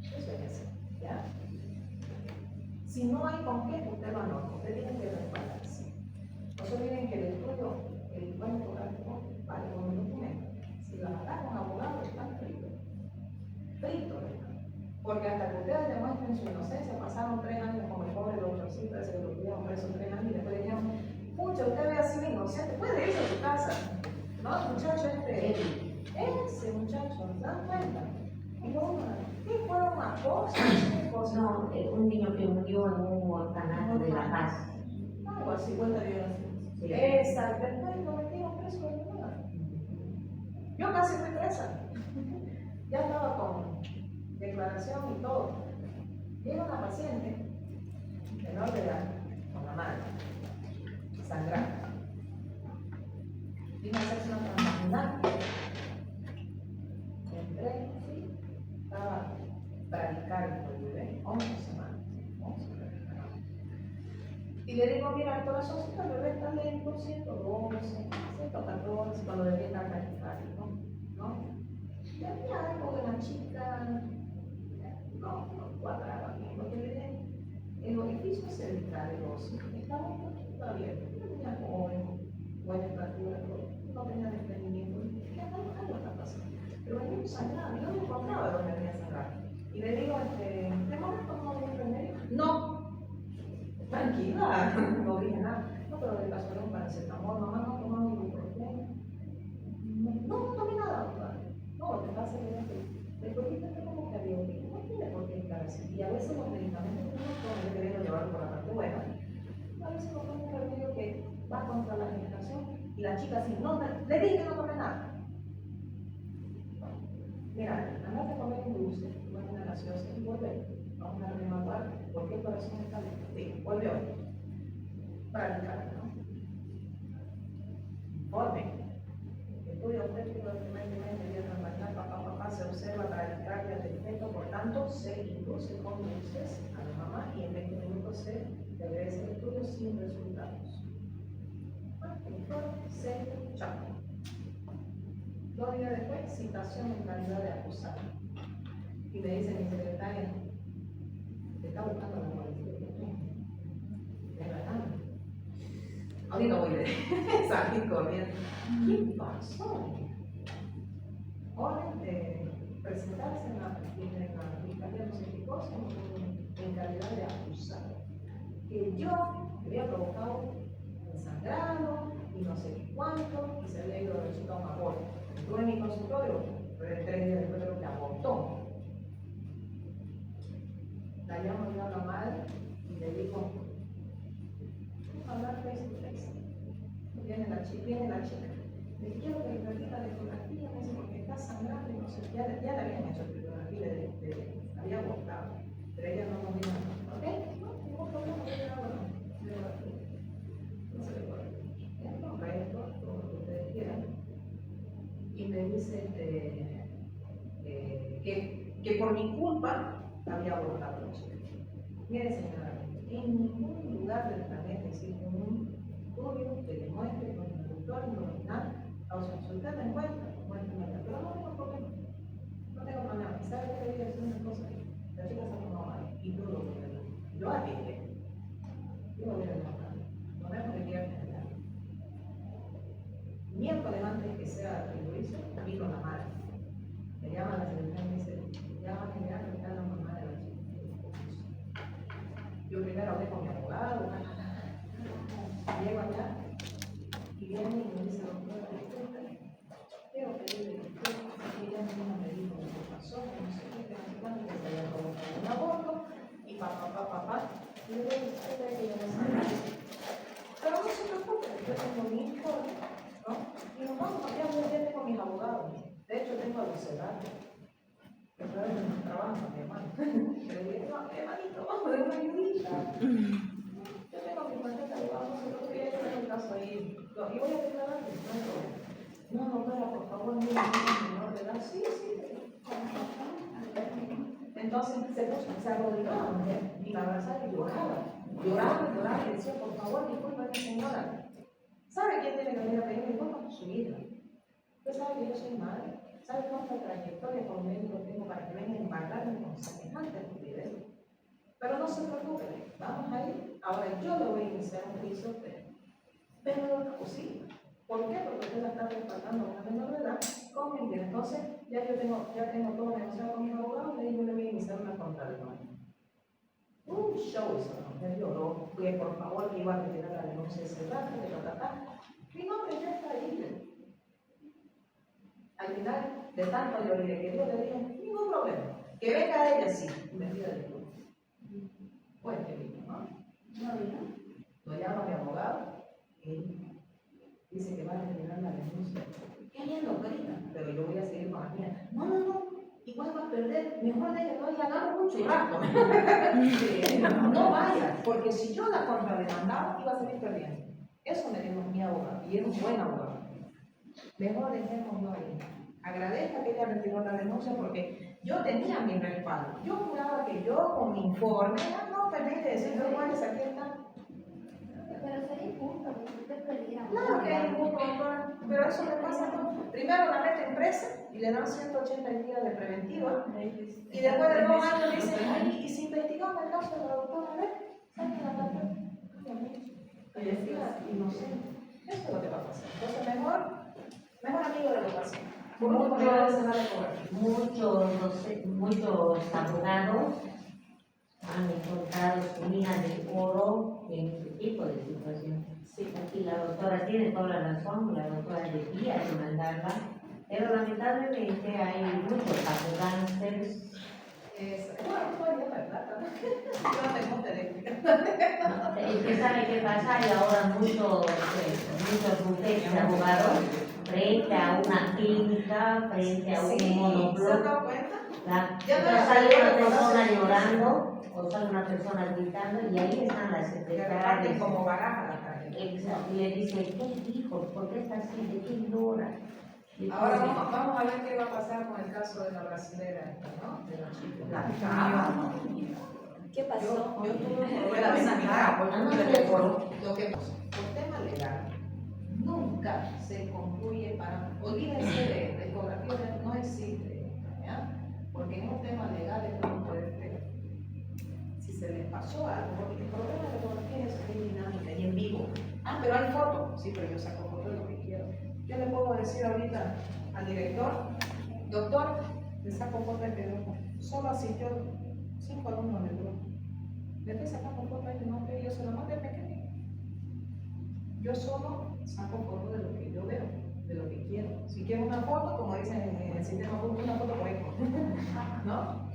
[SPEAKER 1] Eso hay que hacer, ¿ya? Si no hay con qué, usted lo anota, usted tiene que respaldarse. No se olviden que el estudio, el cuento práctico, vale con el documento. Si lo agarran con abogado, están fritos. Fritos, porque hasta que ustedes demuestren su inocencia, pasaron 3 años como el pobre doctorcito, ese que lo tuvieron preso 3 años y después le dijeron, pucha, usted ve así inocente, puede irse a su casa. No, el muchacho ese muchacho, ¿se dan cuenta? ¿Qué fue una cosa? ¿Qué cosa?
[SPEAKER 2] No, un niño que murió en un orfanato de La Paz.
[SPEAKER 1] Algo así, vuelta de violación.
[SPEAKER 2] Sí.
[SPEAKER 1] Esa, después lo metieron preso de nada. Yo casi fui presa. Ya estaba con declaración y todo. Llega una paciente, menor de edad, con la mano, sangrando. Vino a hacerse una transvaginal. Entré, sí, estaba bradicardio el bebé, 11 semanas. 11 semanas. Y le digo, mira, el corazoncito del bebé está lento, 112, 114, cuando debería estar bradicardio, ¿no? Y había algo de la chica, no cuadraba bien, porque el orificio cervical del ocio estaba un poquito abierto, no tenía joven, buena estatura, no tenía desprendimiento, y algo está pasando. Pero venía sangrando, yo no encontraba dónde venía sangrando. Y le digo, ¿de momento no viene remedio? No, tranquila, no dije nada. No, pero le pasó un paracetamol, mamá no tomó ningún problema. No tomé nada, doctora. No, lo que pasa es que el cuerpito está como que había no tiene por qué estar así. Y a veces los medicamentos que uno toma, yo queriendo llevarlo por la parte buena, a veces uno toma un remedio que va contra la gestación y la chica así, no, le dije que no tome nada. Mira, andate a comer un dulce, una gaseosa y vuelve. Vamos a rematar por qué el corazón está lento. Sí, volvió. Practicar, ¿no? Informe. Estudio obstétrico frecuentemente vía transvaginal, papá, se observa bradicardia del feto, por tanto, se induce con dulces a la mamá y en 20 minutos se regresa el estudio sin resultados. Bueno,
[SPEAKER 6] Centro, Chaco. 2 días después, citación en calidad de acusado. Y me dice mi secretaria, te está buscando la policía. De verdad. Ahorita voy a salir corriendo. ¿Qué pasó? Orden de presentarse en la Fiscalía no sé qué cosa, en calidad de acusado. Que yo había provocado un sangrado y no sé qué cuánto, y se había ido de resultado a un aborto. Estuve en mi consultorio, pero 3 días después creo que abortó. La llamo yo a la madre y le digo, vamos a hablar face to face. Viene la chica. Le dije, quiero que repita la ecografía, me dice, porque está sangrando y no sé, ya le habían hecho ecografía, había abortado, pero ella no nos dijo nada. ¿Ok? No, ningún problema, yo le hago ecografía. No se le puede. No, reto, todo lo que ustedes quieran. Y me dice que por mi culpa había abortado la chica. Mire, señora, en ningún lugar del planeta existe un estudio que demuestre con el doctor nominal. O sea, si usted me encuentra, pero no tengo problema. No tengo problema. ¿Y sabe qué debía decir una cosa? La chica se tomó mal y tú lo puedes. Yo atiende. Yo lo voy a demostrar. Nos vemos el viernes. Miércoles antes que sea el juicio, vino la madre. Me llama la secretaria y me dice, llámame ya, que está la mamá de la chica. Yo primero hablé con mi abogado, llego allá y viene y me dice, doctora, quiero pedirle disculpas, que ella misma me dijo lo que pasó, que no sé qué, que no sé cuánto, que se había provocado un aborto, y papá. Y yo le dije, usted cree que yo no sabía. Pero no se preocupe, yo tengo mi informe, ¿no? Y nos vamos allá, yo ya tengo mis abogados. De hecho, tengo a Luis Eduardo, que fue de mi trabajo, mi hermano. Le dije, no, hermanito, vamos de una ayudita. Yo tengo mi tarjeta de abogados, no sé lo que yo tengo el caso ahí. Y voy a declarar que no hay problema. No, doctora, por favor, mire, menor de edad. Sí. Entonces se arrodillaba y la abrazaba y lloraba. Lloraba y decía, por favor, disculpa, mi señora. ¿Sabe quién tiene que venir a pedir disculpas? Su hija. Usted sabe que yo soy madre. ¿Sabe cuánta trayectoria con médico tengo para que vengan a embargarme con semejante estupidez? Pero no se preocupe, vamos a ir. Ahora yo le voy a iniciar un juicio, pero no es posible. ¿Por qué? Porque usted la está respaldando a una menor de edad con mentira. Entonces, ya tengo todo negociado con mis abogados y yo le voy a iniciar una contrademanda. Un show eso, me lloró, que por favor que iba a retirar la denuncia de ese rato, Mi nombre ya está ahí. Al final, de tanto yo le dije que Dios le dijo, ningún problema, que venga ella sí, y me pida disculpas. Pues que vino, ¿no? No vino. Lo llama mi abogado, él dice que va a retirar la denuncia. Qué bien, doctorita, pero yo voy a seguir con la mía. No, igual va a perder, mejor de ella no, ya agarro mucho rato. No vaya, porque si yo la contrademandaba, iba a seguir perdiendo. Eso me dijo mi abogado, y es un buen abogado. Mejor dejémoslo ahí. Agradezco que ella retiró la denuncia porque yo tenía mi respaldo. Yo juraba que yo con mi informe, no permite decir, pero igual aquí está.
[SPEAKER 5] Pero sería injusto, porque usted perdiera.
[SPEAKER 6] Claro que es injusto, doctora, pero eso le pasa a todos. Primero la meten presa y le dan 180 días de preventiva. Y después de 2 años dicen, ay, y si investigamos el caso de la doctora, a ver, saquen la carta. Investiga inocente. Eso es lo que va a pasar. Entonces, mejor amigo de los pacientes.
[SPEAKER 2] Muchos abogados han encontrado su mina de oro en este tipo de situación. Sí, aquí la doctora tiene toda la razón, la doctora debía demandarla, pero lamentablemente hay muchos abogados. Es que sabe qué pasa, hay ahora muchos bufetes de abogados frente a una clínica, frente a un monobloc. Sale una persona llorando o sale una persona gritando y ahí están las secretarias.
[SPEAKER 6] Como baraja la calle.
[SPEAKER 2] Exacto, y le dice, ¿qué dijo? ¿Por qué está así? ¿De qué llora?
[SPEAKER 6] Ahora vamos a ver qué va a pasar con el caso de la brasilera, ¿no? De la chica.
[SPEAKER 3] ¿Qué pasó?
[SPEAKER 6] Yo tuve la vez a mi cara, por lo que por tema legal.
[SPEAKER 1] nunca se concluye para, olvídense de ecografía, no existe, ¿ya? Porque en un tema legal esto no puede ser. Si se les pasó algo, porque el problema de la ecografía es que es dinámica y en vivo. Ah, pero hay fotos. Sí, pero yo saco fotos de lo que quiero. Yo le puedo decir ahorita al director, doctor, le saco fotos de pedo. Solo asistió 5 alumnos del grupo. Le estoy sacando fotos de nombre y yo se lo mandé pequeño. Yo solo saco fotos de lo que yo veo, de lo que quiero. Si quiero una foto, como dicen en el sistema público, una foto por eco, ¿no?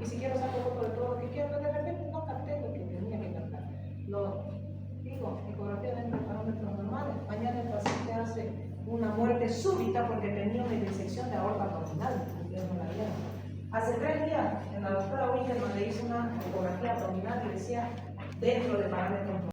[SPEAKER 1] Y si quiero saco fotos de todo lo que quiero, pero de repente no capté lo que tenía que captar. Lo digo, ecografía dentro de parámetros normales. Mañana el paciente hace una muerte súbita porque tenía una disección de aorta abdominal. Ustedes no la vieron. Hace 3 días, en la doctora Winkelmann le hizo una ecografía abdominal y decía dentro de parámetros normales.